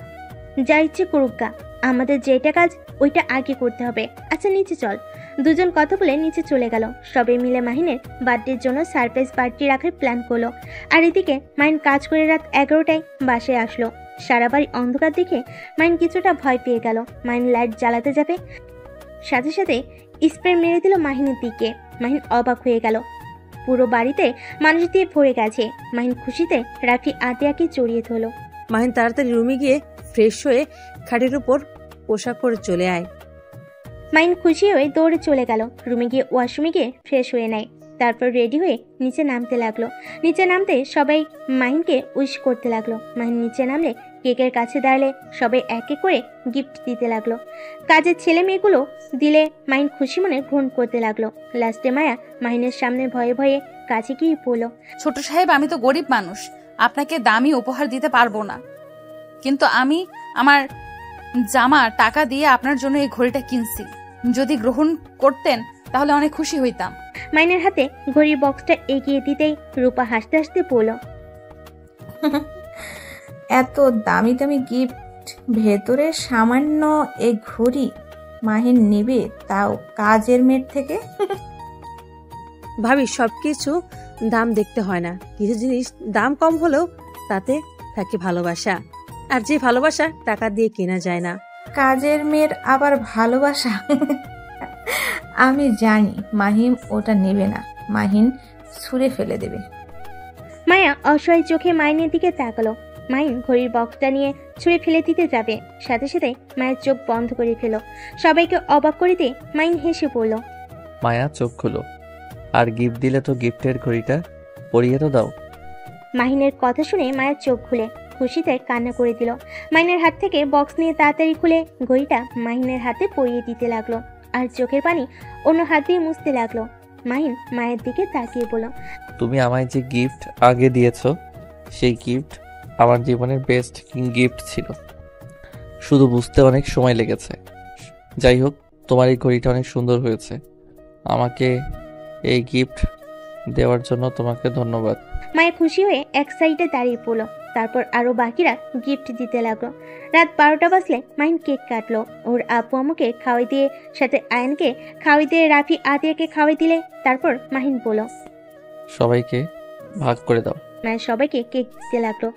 যা ইচ্ছে করুক গা, আমাদের যেটা কাজ ওইটা আগে করতে হবে। আচ্ছা নিচে চল। দুজন কথা বলে নিচে চলে গেল। সবাই মিলে মাহিনের বার্থডের জন্য সারপ্রাইজ পার্টি রাখার প্ল্যান করলো। আর এদিকে মাহিন কাজ করে রাত 11টায় বাসায় আসলো। সারা বাড়ি অন্ধকার দেখে মাহিন কিছুটা ভয় পেয়ে গেল। মাহিন লাইট জ্বালাতে যাবে, সাথে সাথে স্প্রে মেরে দিল মাহিনের দিকে। মাহিন অবাক হয়ে গেল। পুরো বাড়িতে মানুষ দিয়ে ভরে গেছে। মাহিন খুশিতে রাফি আতিয়াকে জড়িয়ে ধরলো। মাহিন তাড়াতাড়ি রুমে গিয়ে ফ্রেশ হয়ে খাটের উপর পোশাক পরে চলে আয়। মাহিন খুশি হয়ে দৌড়ে চলে গেল। রুমে গিয়ে ওয়াশরুমে গিয়ে ফ্রেশ হয়ে নেয়। তারপর রেডি হয়ে নিচে নামতে লাগলো। নিচে নামতে সবাই মাহিনকে উইশ করতে লাগলো। মাহিন নিচে নামলে কেকের কাছে দাঁড়ালে সবাই এক এক করে গিফট দিতে লাগলো। কাজের ছেলে মেয়েগুলো দিলে মাহিন খুশি মনে গ্রহণ করতে লাগলো। লাস্টে মায়া মাহিনের সামনে ভয়ে ভয়ে কাছে গিয়ে পড়লো, ছোট সাহেব, আমি তো গরিব মানুষ, আপনাকে দামি উপহার দিতে পারবো না, কিন্তু আমি আমার জামা টাকা দিয়ে আপনার জন্য এই ঘড়িটা কিনছি। যদি গ্রহণ করতেন তাহলে অনেক খুশি হইতাম। মাহিনের হাতে ঘড়ির বক্সটা এগিয়ে দিতেই রূপা হাসতে হাসতে বলল, এত দামি দামি গিফট, ভেতরে সামান্য এই ঘড়ি মাহিন নেবে, তাও কাজের মেয়ের থেকে। ভাবি, সবকিছু দাম দেখতে হয় না, কিছু জিনিস দাম কম হলেও তাতে থাকে ভালোবাসা, আর যে ভালোবাসা টাকা দিয়ে কেনা যায় না। কাজের মেয়ের আবার ভালোবাসা? আমি জানি মাহিম ওটা নেবে না, মাহিন ছুঁড়ে ফেলে দেবে। মায়া অসহায় চোখে মাহিনের দিকে তাকালো। মাহিন ঘড়ির বক্সটা নিয়ে ছুঁড়ে ফেলে দিতে যাবে, সাথে সাথে মায়ের চোখ বন্ধ করে ফেল। সবাইকে অবাক করে দিয়ে মাহিন হেসে পড়ল। মায়া চোখ খুলো, আর গিফট দিলে তো গিফটের ঘড়িটা পরিয়ে তো দাও। মাহিনের কথা শুনে মায়ের চোখ খুলে খুশিতে কান্না করে দিল। মাহিনের হাত থেকে বক্স নিয়ে তাড়াতাড়ি খুলে ঘড়িটা মাহিনের হাতে পরিয়ে দিতে লাগলো, আর চোখের পানি অন্য হাত দিয়ে মুছতে লাগলো। মাহিন মায়ের দিকে তাকিয়ে বলল, তুমি আমায় যে গিফট আগে দিয়েছো, সেই গিফট আমার জীবনের বেস্ট গিফট ছিল। শুধু বুঝতে অনেক সময় লেগেছে। যাই হোক, তোমার এই ঘড়িটা অনেক সুন্দর হয়েছে। আমাকে এই গিফট দেওয়ার জন্য তোমাকে ধন্যবাদ। মায়ের খুশি হয়ে এক সাইডে দাঁড়িয়ে পড়ল। তারপর আরো বাকিরা গিফট দিতে লাগলো। রাত 12টা বাজলে মাহিন কেক কাটলো। ওর আপু আম্মুকে খাওয়াই দিয়ে, সাথে আয়নকে খাওয়াই দিয়ে রাফি আতিয়াকে খাওয়াই দিলে তারপর মাহিন বলল, সবাইকে ভাগ করে দাও। মায়ের সবাইকে কেক দিতে লাগলো।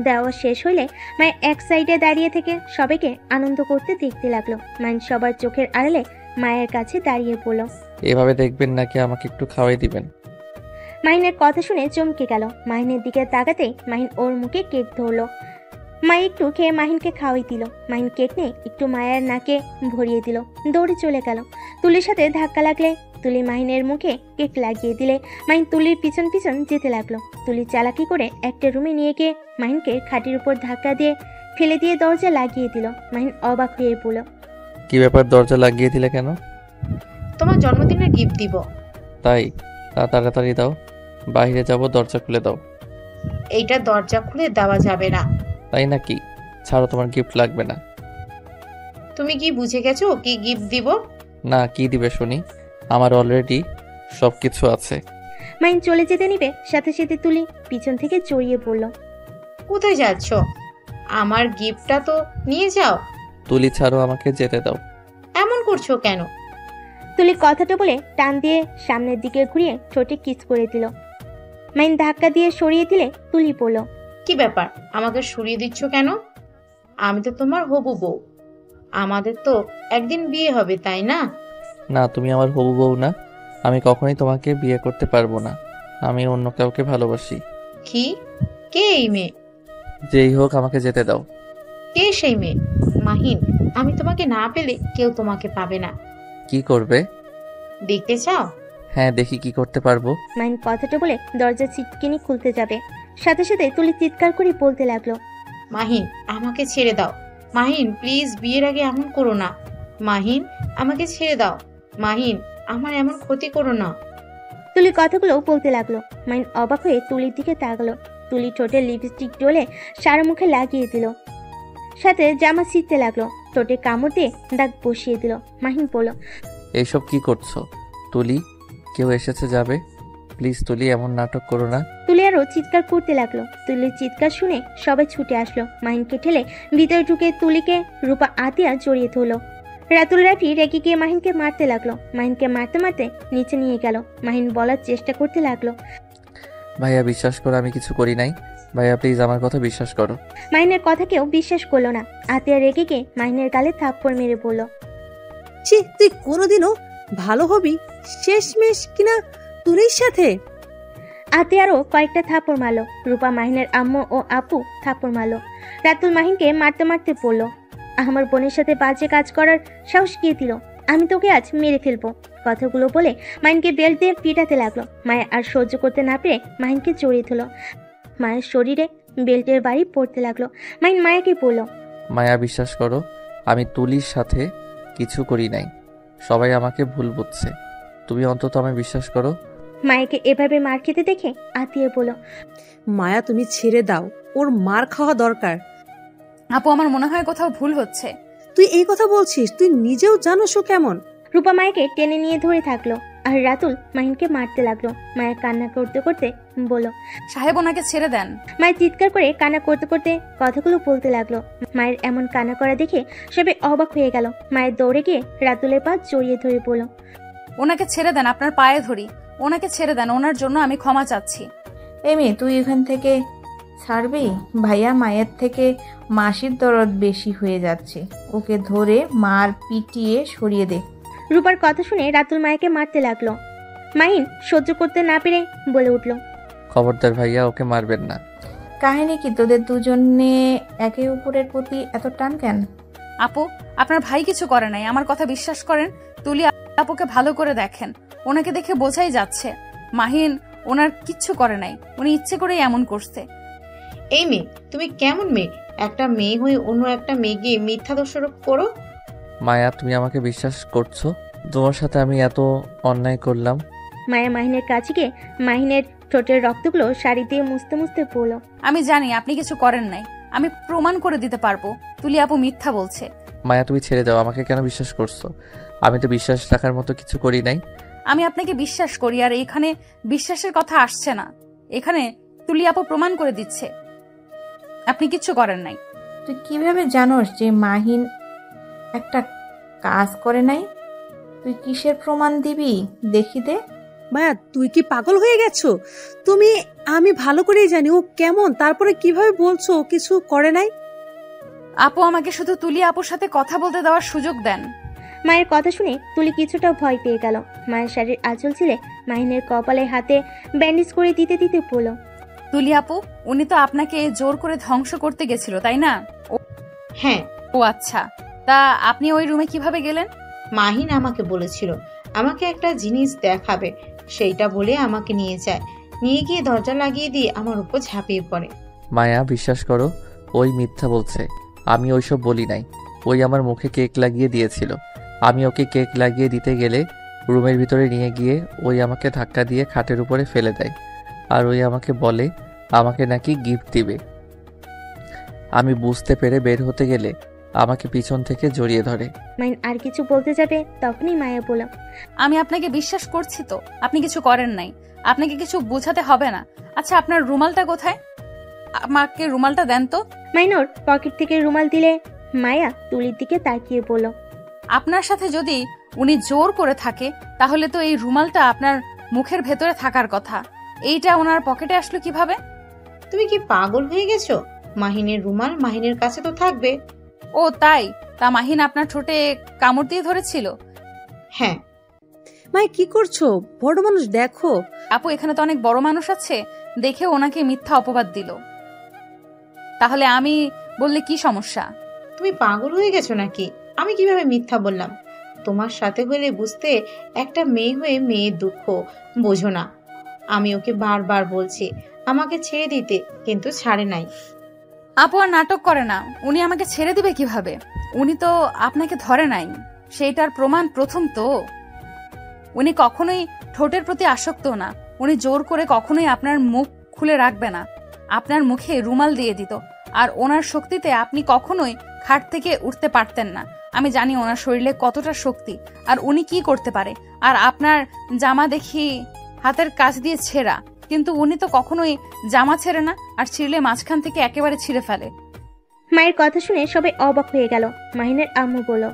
দেওয়া শেষ হইলে মায়ের এক সাইডে দাঁড়িয়ে থেকে সবাইকে আনন্দ করতে দেখতে লাগলো। মাহিন সবার চোখের আড়ালে মায়ের কাছে দাঁড়িয়ে পড়ল। এভাবে দেখবেন নাকি আমাকে একটু খাওয়াই দিবেন? মাহিনের কথা শুনে চমকে গেল। মাহিনের দিকে তাকাতেই মাহিন ওর মুখে কেক ধরলো। মা একটু খেয়ে মাহিনকে খাওয়াই দিল। মাহিন কেক নিয়ে একটু মায়ের নাকে ভরিয়ে দিল, দৌড়ে চলে গেল। তুলির সাথে ধাক্কা লাগলে তুলি মাহিনের মুখে কেক লাগিয়ে দিলে মাহিন তুলির পিছন পিছন যেতে লাগলো। তুলি চালাকি করে একটা রুমে নিয়ে গিয়ে মাহিনকে খাটের উপর ধাক্কা দিয়ে ফেলে দিয়ে দরজা লাগিয়ে দিল। মাহিন অবাক হয়ে পড়ল। কি ব্যাপার, দরজা লাগিয়ে দিলে কেন? তোমার জন্মদিনের গিফট দিব। তাই? তাড়াতাড়ি দাও, বাইরে যাব, দরজা খুলে দাও। এইটা দরজা খুলে দেওয়া যাবে না। তাই নাকি? ছাড়ো, তোমার গিফট লাগবে না। তুমি কি বুঝে গেছো কি গিফট দিব? না, কি দিবে শুনি? আমার অলরেডি সবকিছু আছে। মাহিন চলে যেতে নিবে, সাথে সাথে তুলি পিছন থেকে জড়িয়ে পড়ল। কোথায় যাচ্ছ? আমার গিফটটা তো নিয়ে যাও। তুলি, ছাড়ো, আমাকে যেতে দাও। এমন করছো কেন? তুলি কথাটা বলে টান দিয়ে সামনের দিকে ঘুরিয়ে ঠোঁটে কিস করে দিল। মাহিন ধাক্কা দিয়ে সরিয়ে দিলে তুলি পড়ল। কি ব্যাপার, আমাকে সরিয়ে দিচ্ছ কেন? আমি তো তোমার হবু বউ। আমাদের তো একদিন বিয়ে হবে, তাই না? না, তুমি আমার হবু বউ না। আমি কখনোই তোমাকে বিয়ে করতে পারবো না। আমি অন্য কাউকে ভালোবাসি। কি? কে এই মেয়ে? যেই হোক, আমাকে যেতে দাও। কে সেই মেয়ে? মাহিন, আমি তোমাকে না পেলে কেউ তোমাকে পাবে না। কি করবে? দেখতে চাও? হ্যাঁ, দেখি কি করতে পারবো। মাহিন কথাটা বলে দরজা ছিটকিনি খুলতে যাবে, সাথে সাথে তুলি চিৎকার করে বলতে লাগলো, মাহিন আমাকে ছেড়ে দাও। মাহিন প্লিজ, বিয়ের আগে এমন করো না। মাহিন আমাকে ছেড়ে দাও। মাহিন আমার এমন ক্ষতি করো না। তুলি কথাগুলো বলতে লাগলো। মাহিন অবাক হয়ে তুলির দিকে তাকালো। তুলি ঠোঁটে লিপস্টিক ডলে সারা মুখে লাগিয়ে দিল, সাথে জামা ছিঁড়তে লাগলো। ঠোঁটে কামড় দিয়ে দাগ বসিয়ে দিল। মাহিন বলল, এইসব কি করছো তুলি? কেউ এসেছে যাবে, প্লিজ তুলি, এমন নাটক করো না। তুলি আরো চিৎকার করতে লাগলো। তুলির চিৎকার শুনে সবাই ছুটে আসলো। মাহিনকে ঠেলে ভিতরে ঢুকে তুলিকে রূপা আতিয়া জড়িয়ে ধরলো। রাতুল রাফি রেগে গিয়ে মাহিনকে মারতে লাগলো। মাহিনকে মারতে মারতে নিচে নিয়ে গেল। মাহিন বলার চেষ্টা করতে লাগলো, ভাইয়া বিশ্বাস করো, আমি কিছু করি নাই। ভাইয়া প্লিজ আমার কথা বিশ্বাস করো। মাহিনের কথা কেউ বিশ্বাস করলো না। আতিয়া রেগে গিয়ে মাহিনের গালে থাপ্পড় মেরে বলল, ছি, তুই কোনোদিনও ভালো হবি শেষমেশ কিনা তুলির সাথে। আতিয়ারও কয়েকটা থাপ্পড় মারলো। রূপা মাহিনের আম্মু ও আপু থাপ্পড় মারলো। রাতুল মাহিনকে মারতে মারতে বলল, আমার বোনের সাথে বাজে কাজ করার সাহস কে দিল? আমি তোকে আজ মেরে ফেলবো। কথাগুলো বলে মাহিনকে বেল্ট দিয়ে পিটাতে লাগলো। মায়া আর সহ্য করতে না পেরে মাহিনকে জড়িয়ে ধরলো। মায়ের শরীরে বেল্টের বাড়ি পড়তে লাগলো। মাহিন মায়াকে বলল, মায়া বিশ্বাস করো, আমি তুলির সাথে কিছু করি নাই। সবাই আমাকে ভুল বুঝছে, তুমি অন্তত আমায় বিশ্বাস করো। মায়াকে এভাবে মার খেতে দেখে আতিয়া বলল, মায়া তুমি ছেড়ে দাও, ওর মার খাওয়া দরকার। আপু আমার মনে হয় কোথাও ভুল হচ্ছে। তুই এই কথা বলছিস, তুই নিজেও জানোস ও কেমন। রূপা মায়াকে টেনে নিয়ে ধরে থাকলো আর রাতুল মাহিনকে মারতে লাগলো। মায়া কান্না করতে করতে বলল, সাহেব ওনাকে ছেড়ে দেন। মায়ের চিৎকার করে কান্না করতে করতে কথাগুলো বলতে লাগলো। মায়ের এমন কান্না করা দেখে সবাই অবাক হয়ে গেল। মায়ের দৌড়ে গিয়ে রাতুলের পা জড়িয়ে ধরে বলল, ওনাকে ছেড়ে দেন, আপনার পায়ে ধরি। ওনাকে ছেড়ে দেন, ওনার জন্য আমি ক্ষমা চাচ্ছি। এই মেয়ে, তুই এখান থেকে ছাড়বি? ভাইয়া মায়ের থেকে মাসির দরদ বেশি হয়ে যাচ্ছে, ওকে ধরে মার পিটিয়ে সরিয়ে দে। রূপার কথা শুনে রাতুল মায়াকে মারতে লাগলো। মাহিন সহ্য করতে না পেরে বলে উঠল, খবরদার ভাইয়া, ওকে মারবেন না। কাহিনী কি তোদের দুজনে একে অপরের প্রতি এত টান কেন? আপু আপনার ভাই কিছু করে নাই, আমার কথা বিশ্বাস করেন। তুলি আপুকে ভালো করে দেখেন, ওনাকে দেখে বোঝাই যাচ্ছে মাহিন ওনার কিচ্ছু করে নাই, উনি ইচ্ছে করেই এমন করছে। এই মেয়ে, তুমি কেমন মেয়ে? একটা মেয়ে হয়ে অন্য একটা মেয়েকে মিথ্যা দোষারোপ করো। মায়া, তুমি আমাকে বিশ্বাস করছো? তোমার সাথে আমি এত অন্যায় করলাম। মায়া মাহিনের কাছে গিয়ে মাহিনের ঠোঁটের রক্তগুলো শাড়ি দিয়ে মুছতে মুছতে বলল, আমি জানি আপনি কিছু করেন নাই, আমি প্রমাণ করে দিতে পারবো তুলি আপু মিথ্যা বলছে। মায়া তুমি ছেড়ে দাও, আমাকে কেন বিশ্বাস করছো? আমি তো বিশ্বাস রাখার মতো কিছু করি নাই। আমি আপনাকে বিশ্বাস করি, আর এখানে বিশ্বাসের কথা আসছে না। এখানে তুলি আপু প্রমাণ করে দিচ্ছে আপনি কিচ্ছু করেন নাই। তুই কিভাবে জানোস যে মাহিন একটা কাজ করে নাই? তুই কিসের প্রমাণ দিবি? দেখি দে। মায়া, তুই কি পাগল হয়ে গেছো? আমি ভালো করেই জানি ও কেমন, তারপরে কিভাবে বলছো ও কিছু করে নাই? আপু আমাকে শুধু তুলি আপুর সাথে কথা বলতে দেওয়ার সুযোগ দেন। মায়ের কথা শুনে তুলি কিছুটা ভয় পেয়ে গেল। মায়ের শাড়ির আঁচল ছিলে মাহিনের কপালে হাতে ব্যান্ডেজ করে দিতে দিতে বলল, তুলি আপু উনি তো আপনাকে জোর করে ধ্বংস করতে গেছিল তাই না? হ্যাঁ। ও আচ্ছা, তা আপনি ওই রুমে কিভাবে গেলেন? মাহিন আমাকে বলেছিল আমাকে একটা জিনিস দেখাবে, সেইটা বলে আমাকে নিয়ে যায়। নিয়ে গিয়ে দরজা লাগিয়ে দিয়ে আমার উপর ঝাঁপিয়ে পড়ে। মায়া বিশ্বাস করো, ওই মিথ্যা বলছে, আমি ওইসব বলি নাই। ওই আমার মুখে কেক লাগিয়ে দিয়েছিল। আমি ওকে কেক লাগিয়ে দিতে গেলে রুমের ভিতরে নিয়ে গিয়ে ওই আমাকে ধাক্কা দিয়ে খাটের উপরে ফেলে দেয়, আর ওই আমাকে বলে আমাকে নাকি গিফট দিবে। আমি বুঝতে পেরে বের হতে গেলে আমাকে পিছন থেকে জড়িয়ে ধরে। মাহিন আর কিছু বলতে যাবে তখনই মায়া বলল, আমি আপনাকে বিশ্বাস করছি তো, আপনি কিছু করেন নাই, আপনাকে কিছু বোঝাতে হবে না। আচ্ছা আপনার রুমালটা কোথায়? আমাকে রুমালটা দেন তো। মাইনর পকেট থেকে রুমাল দিলে মায়া তুলির দিকে তাকিয়ে বলল, আপনার সাথে যদি উনি জোর করে থাকে তাহলে তো এই রুমালটা আপনার মুখের ভেতরে থাকার কথা, এইটা ওনার পকেটে আসলো কিভাবে? তুমি কি পাগল হয়ে গেছো? মাহিনের রুমাল মাহিনের কাছে তো থাকবে। ও তাই? তা মাহিন আপনার ঠোঁটে কামড় দিয়ে ধরেছিল? হ্যাঁ। মাই কি করছো? বড় মানুষ দেখো। আপু এখানে তো অনেক বড় মানুষ আছে, দেখে ওনাকে মিথ্যা অপবাদ দিল, তাহলে আমি বললে কি সমস্যা? তুমি পাগল হয়ে গেছো নাকি? আমি কিভাবে মিথ্যা বললাম? তোমার সাথে হলে বুঝতে, একটা মেয়ে হয়ে মেয়ের দুঃখ বোঝো না। আমি ওকে বারবার বলছি আমাকে ছেড়ে দিতে, কিন্তু ছাড়ে নাই। আপু আর নাটক করে না। উনি আমাকে ছেড়ে দিবে কিভাবে? উনি তো আপনাকে ধরে নাই, সেইটার প্রমাণ প্রথম তো। উনি কখনোই ঠোঁটের প্রতি আসক্ত না। উনি জোর করে কখনোই আপনার মুখ খুলে রাখবে না, আপনার মুখে রুমাল দিয়ে দিত। আর ওনার শক্তিতে আপনি কখনোই খাট থেকে উঠতে পারতেন না। আমি জানি ওনার শরীরে কতটা শক্তি, আর উনি কি করতে পারে। আর আপনার জামা দেখি হাতের কাছ দিয়ে ছেঁড়া, কিন্তু উনি তো কখনোই জামা ছেড়ে না, আর ছিঁড়লে মাঝখান থেকে একেবারে ছিঁড়ে ফেলে। মায়ের কথা শুনে সবাই অবাক হয়ে গেল। মাহিনের আম্মু বলল,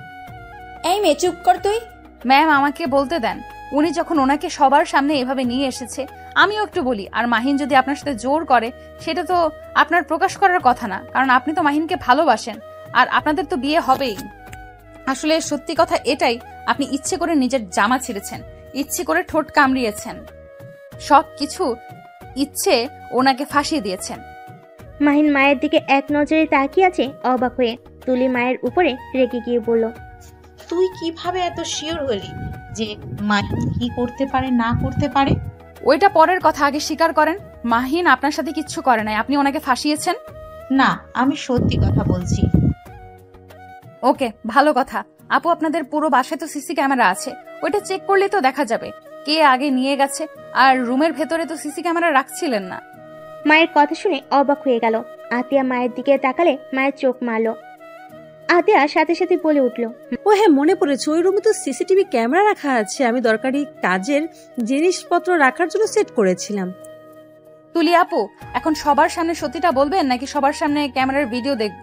এই মেয়ে চুপ কর তুই। ম্যাম আমাকে বলতে দেন। উনি যখন ওনাকে সবার সামনে এভাবে নিয়ে এসেছে, আমিও একটু বলি। আর মাহিন যদি আপনার সাথে জোর করে, সেটা তো আপনার প্রকাশ করার কথা না, কারণ আপনি তো মাহিনকে ভালোবাসেন, আর আপনাদের তো বিয়ে হবেই। আসলে সত্যি কথা এটাই, আপনি ইচ্ছে করে নিজের জামা ছিঁড়েছেন, ইচ্ছে করে ঠোঁট কামড়িয়েছেন, সব কিছু ইচ্ছে ওনাকে ফাঁসিয়ে দিয়েছেন। মাহিন মায়ের দিকে এক নজরে তাকিয়ে আছে অবাক হয়ে। তুলি মায়ের উপরে রেগে গিয়ে বলল, তুই কিভাবে এত শিওর হলি যে মাহিন কি করতে পারে না করতে পারে? ওইটা পরের কথা, আগে স্বীকার করেন মাহিন আপনার সাথে কিচ্ছু করে নাই, আপনি ওনাকে ফাঁসিয়েছেন। না, আমি সত্যি কথা বলছি। ওকে, ভালো কথা। আপু আপনাদের পুরো বাসায় তো সিসি ক্যামেরা আছে, ওইটা চেক করলে তো দেখা যাবে কে আগে নিয়ে গেছে। আর রুমের ভেতরে তো সিসি ক্যামেরা রাখছিলেন না। মায়ের কথা শুনে অবাক হয়ে গেল। আতিয়া মায়ের দিকে তাকালে মায়ের চোখ মারলো। আতিয়া সাথে সাথে বলে উঠল, ও হ্যাঁ, মনে পড়েছে, ওই রুমে তো সিসিটিভি ক্যামেরা রাখা আছে। আমি দরকারি কাজের জিনিসপত্র রাখার জন্য সেট করেছিলাম। তুলি আপু, এখন সবার সামনে সত্যিটা বলবেন নাকি সবার সামনে ক্যামেরার ভিডিও দেখব?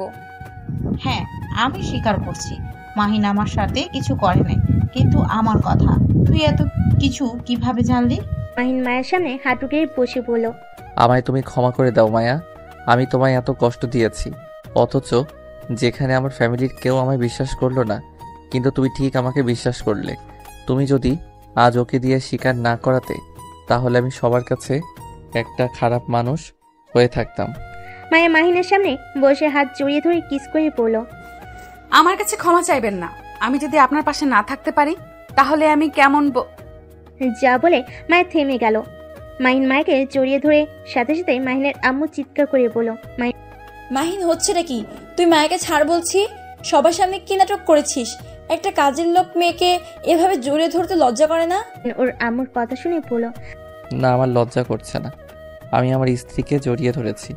হ্যাঁ, আমি স্বীকার করছি মাহিন আমার সাথে কিছু করে নাই, কিন্তু আমার কথা তুই এত কিছু কিভাবে জানলি? মাহিন মায়ের সামনে হাঁটু গেড়ে বসে বলল, আমায় তুমি ক্ষমা করে দাও মায়া, আমি তোমায় এত কষ্ট দিয়েছি, অথচ যেখানে আমার ফ্যামিলির কেউ আমায় বিশ্বাস করলো না, কিন্তু তুমি ঠিক আমাকে বিশ্বাস করলে। তুমি যদি আজ ওকে দিয়ে স্বীকার না করাতে, তাহলে আমি সবার কাছে একটা খারাপ মানুষ হয়ে থাকতাম। মায়া মাহিনের সামনে বসে হাত জড়িয়ে ধরে কিস করে বলল, আমার কাছে ক্ষমা চাইবেন না। আমি যদি আপনার পাশে না থাকতে পারি, তাহলে আমি কেমন যা বলে মায়া থেমে গেল। মাহিন মায়াকে জড়িয়ে ধরে সাথে সাথে মাহিনের আম্মু চিৎকার করে বলল, মাহিন হচ্ছেটা কি? তুই মায়াকে ছাড় বলছি। সবার সামনে কি নাটক করেছিস? একটা কাজের লোক মেয়েকে এভাবে জড়িয়ে ধরতে লজ্জা করে না? ওর আম্মুর কথা শুনে বলল, না, আমার লজ্জা করছে না। আমি আমার স্ত্রীকে জড়িয়ে ধরেছি,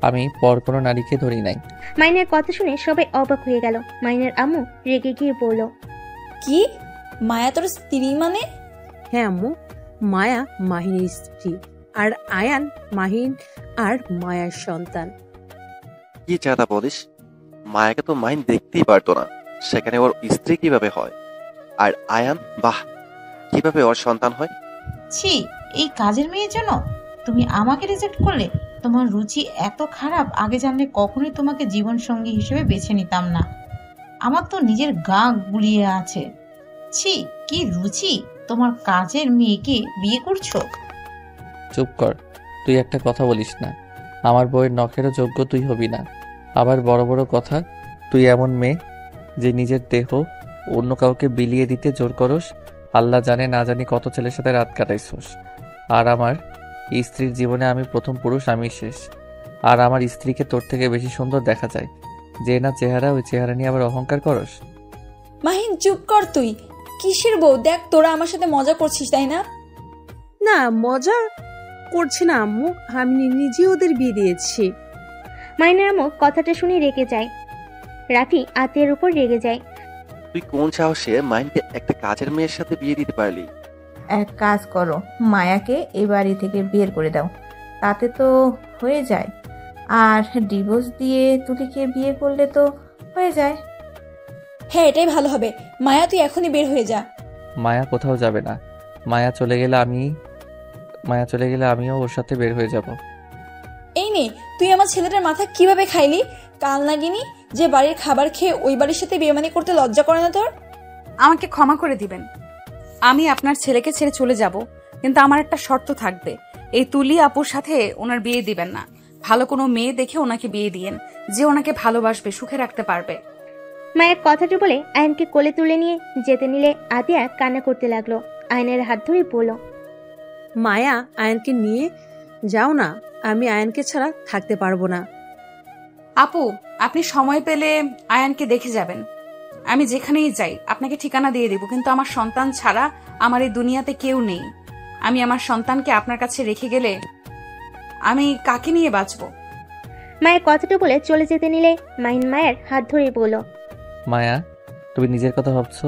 আমি পর কোনো নারীকে ধরি নাই। মাইনের কথা শুনে সবাই অবাক হয়ে গেল। মাইনের আম্মু রেগে গিয়ে বলল, কি? মায়া তোর স্ত্রী মানে? হ্যাঁ আম্মু, মায়া মাহিনের স্ত্রী, আর আয়ান মাহিন আর মায়ার সন্তান। কি চাঁদা বলিস? মায়াকে তো মাহিন দেখতেই পারতো না, সেখানে ওর স্ত্রী কিভাবে হয়? আর আয়ান, বাহ, কিভাবে ওর সন্তান হয়? ছি, এই কাজের মেয়ের জন্য তুমি আমাকে রিজেক্ট করলে? তোমার রুচি এত খারাপ, আগে জানলে কখনোই তোমাকে জীবন সঙ্গী হিসেবে বেছে নিতাম না। আমার তো নিজের গা গুলিয়ে আছে। ছি, কি রুচি! তোমার কাজের মেয়েকে বিয়ে করছো? চুপ কর, তুই একটা কথা বলিস না। আমার বইয়ের নখেরও যোগ্য তুই হবি না। আবার বড় বড় কথা। তুই এমন মেয়ে যে নিজের দেহ অন্য কাউকে বিলিয়ে দিতে জোর করস। আল্লাহ জানে না জানি কত ছেলের সাথে রাত কাটাইছস। আর আমার স্ত্রীর জীবনে আমি প্রথম পুরুষ, আমি শেষ। আর আমার স্ত্রীকে তোর থেকে বেশি সুন্দর দেখা যায়। যে না চেহারা, ওই চেহারা নিয়ে আবার অহংকার করস। মাহিন চুপ কর তুই। কিসের বউ? দেখ, তোরা আমার সাথে মজা করছিস তাই না? না, মজা করছি না আম্মু, আমি নিজে ওদের বিয়ে দিয়েছি। মাইনের আম্মু কথাটা শুনে রেগে যায়। রাফি আতিয়ার উপর রেগে যায়। তুই কোন সাহসে মাহিনকে একটা কাজের মেয়ের সাথে বিয়ে দিতে পারলি? এক কাজ করো, মায়াকে এ বাড়ি থেকে বের করে দাও, তাতে তো হয়ে যায়। আর ডিভোর্স দিয়ে তুলিকে বিয়ে করলে তো হয়ে যায়। হ্যাঁ, এটাই ভালো হবে। মায়া, তুই এখনই বের হয়ে যা। মায়া কোথাও যাবে না। মায়া চলে গেলে আমিও ওর সাথে বের হয়ে যাব। এই নে, তুই আমার ছেলেটার মাথা কিভাবে খাইলি? কাল নাগিনি যে বাড়ির খাবার খেয়ে ওই বাড়ির সাথে বেমানি করতে লজ্জা করে না তোর? আমাকে ক্ষমা করে দিবেন। আমি আপনার ছেলেকে ছেড়ে চলে যাব, কিন্তু আমার একটা শর্ত থাকবে। এই তুলি আপুর সাথে ওনার বিয়ে দিবেন না। ভালো কোনো মেয়ে দেখে ওনাকে বিয়ে দিয়েন, যে ওনাকে ভালোবাসবে, সুখে রাখতে পারবে। মায়ের কথাটা বলে আয়নকে কোলে তুলে নিয়ে যেতে নিলে আতিয়া কান্না করতে লাগলো। আয়নের হাত ধরে বলল, মায়া, আয়নকে নিয়ে যাও না, আমি আয়নকে ছাড়া থাকতে পারবো না। আপু, আপনি সময় পেলে আয়ানকে দেখে যাবেন। আমি যেখানেই যাই আপনাকে ঠিকানা দিয়ে দেব, কিন্তু আমার সন্তান ছাড়া আমার এই দুনিয়াতে কেউ নেই। আমি আমার সন্তানকে আপনার কাছে রেখে গেলে আমি কাকে নিয়ে বাঁচবো? মায়ের কথাটা বলে চলে যেতে নিলে মাহিন মায়ের হাত ধরে বলল, মায়া, তুমি নিজের কথা ভাবছো?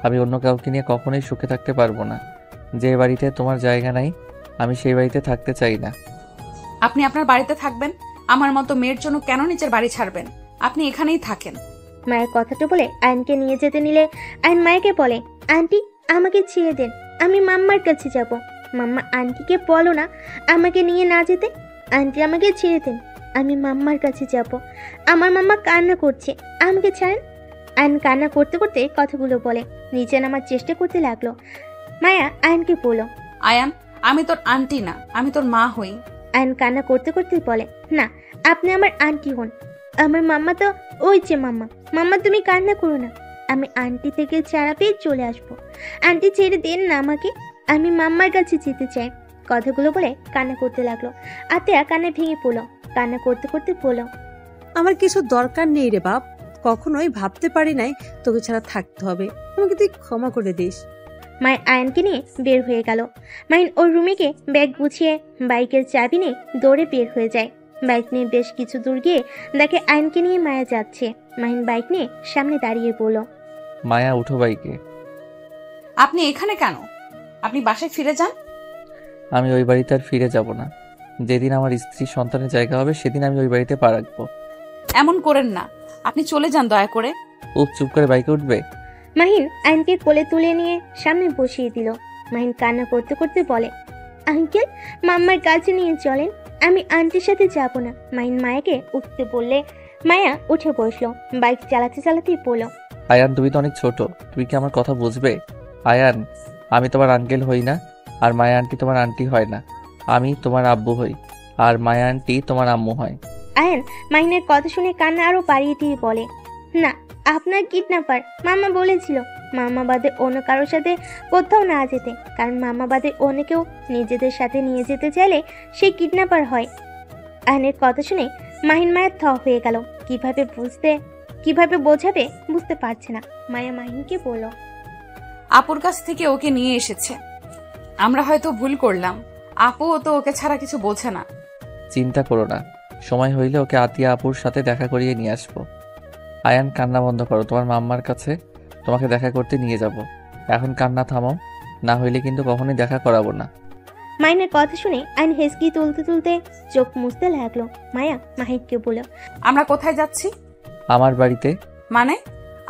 আমি অন্য কাউকে নিয়ে কখনোই সুখে থাকতে পারবো না। যে বাড়িতে তোমার জায়গা নাই, আমি সেই বাড়িতে থাকতে চাই না। আপনি আপনার বাড়িতে থাকবেন, আমার মতো মেয়ের জন্য কেন নিজের বাড়ি ছাড়বেন? আপনি এখানেই থাকেন। মায়ের কথাটা বলে আয়নকে নিয়ে যেতে নিলে আয়ন মায়াকে বলে, আন্টি আমাকে ছেড়ে দেন, আমি মাম্মার কাছে যাব। মাম্মা আন্টিকে বলো না আমাকে নিয়ে না যেতে। আন্টি আমাকে ছেড়ে দেন, আমি মাম্মার কাছে যাব। আমার মাম্মা কান্না করছে, আমাকে ছাড়েন। আয়ন কান্না করতে করতে কথাগুলো বলে নিচে নামার চেষ্টা করতে লাগলো। মায়া আয়নকে বলল, আয়ান, আমি তোর আন্টি না, আমি তোর মা হই। আয়ন কান্না করতে করতে বলে, না আপনি আমার আন্টি হন। আমার মাম্মা তো ওই যে মাম্মা। মাম্মা তুমি কান্না করো না, আমি আন্টি থেকে ছাড়া পেয়ে চলে আসবো। আন্টি ছেড়ে দেন না আমাকে, আমি মাম্মার কাছে যেতে চাই। কথাগুলো বলে কান্না করতে লাগলো। আতিয়া কান্না ভেঙে পড়লো, কান্না করতে করতে বলল, আমার কিছু দরকার নেই রে বাপ, কখনোই ভাবতে পারি নাই তোকে ছাড়া থাকতে হবে, আমাকে তুই ক্ষমা করে দিস। মায়ের আয়নকে নিয়ে বের হয়ে গেল। মাহিন ওর রুমে গিয়ে ব্যাগ গুছিয়ে বাইকের চাবি নিয়ে দৌড়ে বের হয়ে যায়। বাইক নিয়ে বেশ কিছু দূর গিয়ে দেখে আয়নকে নিয়ে মায়া যাচ্ছে। মাহিন বাইক নিয়ে সামনে দাঁড়িয়ে বলল, মায়া, উঠো বাইকে। আপনি এখানে কেন? আপনি বাসায় ফিরে যান। আমি ওই বাড়িতে আর ফিরে যাব না। যেদিন আমার স্ত্রী সন্তানের জায়গা হবে সেদিন আমি ওই বাড়িতে পা রাখবো। এমন করেন না, আপনি চলে যান দয়া করে। চুপ করে বাইকে উঠবে। মাহিন আয়নকে কোলে তুলে নিয়ে সামনে বসিয়ে দিল। মাহিন কান্না করতে করতে বলে, আঙ্কেল মাম্মার কাছে নিয়ে চলেন, আমি আন্টির সাথে যাব না। মাহিন মায়াকে উঠতে বললে মায়া উঠে বসলো। বাইক চালাতে চালাতেই বলল, আয়ান, তুমি তো অনেক ছোট, তুমি কি আমার কথা বুঝবে? আয়ান, আমি তোমার আঙ্কেল হই না, আর মায়া আন্টি তোমার আন্টি হয় না। আমি তোমার আব্বু হই, আর মায়া আন্টি তোমার আম্মু হয়। আয়ান মাহিনের কথা শুনে কান্না আরো বাড়িয়ে দিয়ে বলে, না আপনার কিডন্যাপার। মামা বলেছিল মামা বাদে অন্য কারোর সাথে কোথাও না যেতে, কারণ মামা বাদে অন্য কেউ নিজেদের সাথে নিয়ে যেতে চাইলে সে কিডন্যাপার হয়। আয়নের কথা শুনে মাহিন মায়ের থ হয়ে গেল। কিভাবে বোঝাবে বুঝতে পারছে না। মায়া মাহিনকে বলল, আপুর কাছ থেকে ওকে নিয়ে এসেছে, আমরা হয়তো ভুল করলাম। আপুও তো ওকে ছাড়া কিছু বোঝে না। চিন্তা করো না, সময় হইলে ওকে আতিয়া আপুর সাথে দেখা করিয়ে নিয়ে আসবো। আয়ান, কান্না বন্ধ করো, তোমার মাম্মার কাছে তোমাকে দেখা করতে নিয়ে যাব। এখন কান্না থামাও, না হইলে কিন্তু কখনোই দেখা করাবো না। মাহিনের কথা শুনে আইন হেসকি তুলতে তুলতে চোখ মুছতে লাগলো। মায়া মাহিনকে বলল, আমরা কোথায় যাচ্ছি? আমার বাড়িতে। মানে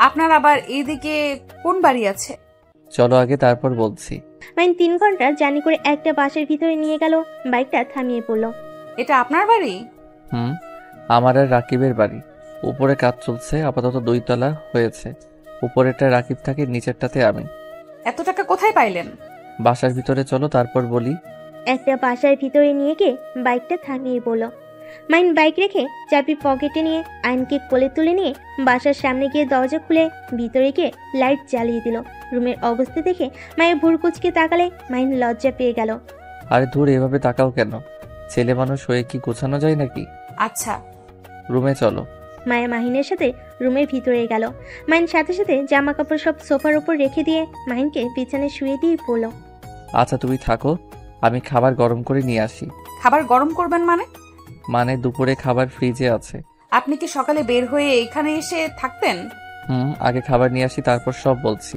আপনার আবার এইদিকে কোন বাড়ি আছে? চলো আগে, তারপর বলছি। মাহিন 3 ঘন্টা জার্নি করে একটা বাসের ভিতরে নিয়ে গেল। বাইকটা থামিয়ে পড়ল। এটা আপনার বাড়ি? আমার আর রাকিবের বাড়ি। উপরে কাজ চলছে, আপাতত 2 তলা হয়েছে। উপরেরটা রাকিব থাকে, নিচেরটাতে আমি। এত টাকা কোথায় পাইলেন? বাসার ভিতরে চলো, তারপর বলি। একটা বাসার ভিতরে নিয়ে গিয়ে বাইকটা থামিয়ে বলল। মাহিন বাইক রেখে চাবি পকেটে নিয়ে আইনকে কোলে তুলে নিয়ে বাসার সামনে গিয়ে দরজা খুলে ভিতরে গিয়ে লাইট জ্বালিয়ে দিল। রুমের অবস্থা দেখে মায়ের ভুরু কুচকে তাকালে মাহিন লজ্জা পেয়ে গেল। আরে ধুর, এভাবে তাকাও কেন? ছেলে মানুষ হয়ে কি গোছানো যায় নাকি? আচ্ছা, রুমে চলো। মায়া মাহিনের সাথে রুমের ভিতরে গেল। মাহিন সাথে সাথে জামা কাপড় সব সোফার উপর রেখে দিয়ে মাহিনকে বিছানায় শুয়ে দিয়ে বলল, আচ্ছা তুমি থাকো, আমি খাবার গরম করে নিয়ে আসি। খাবার গরম করবেন মানে? দুপুরে খাবার ফ্রিজে আছে। আপনি কি সকালে বের হয়ে এখানে এসে থাকতেন? আগে খাবার নিয়ে আসি, তারপর সব বলছি।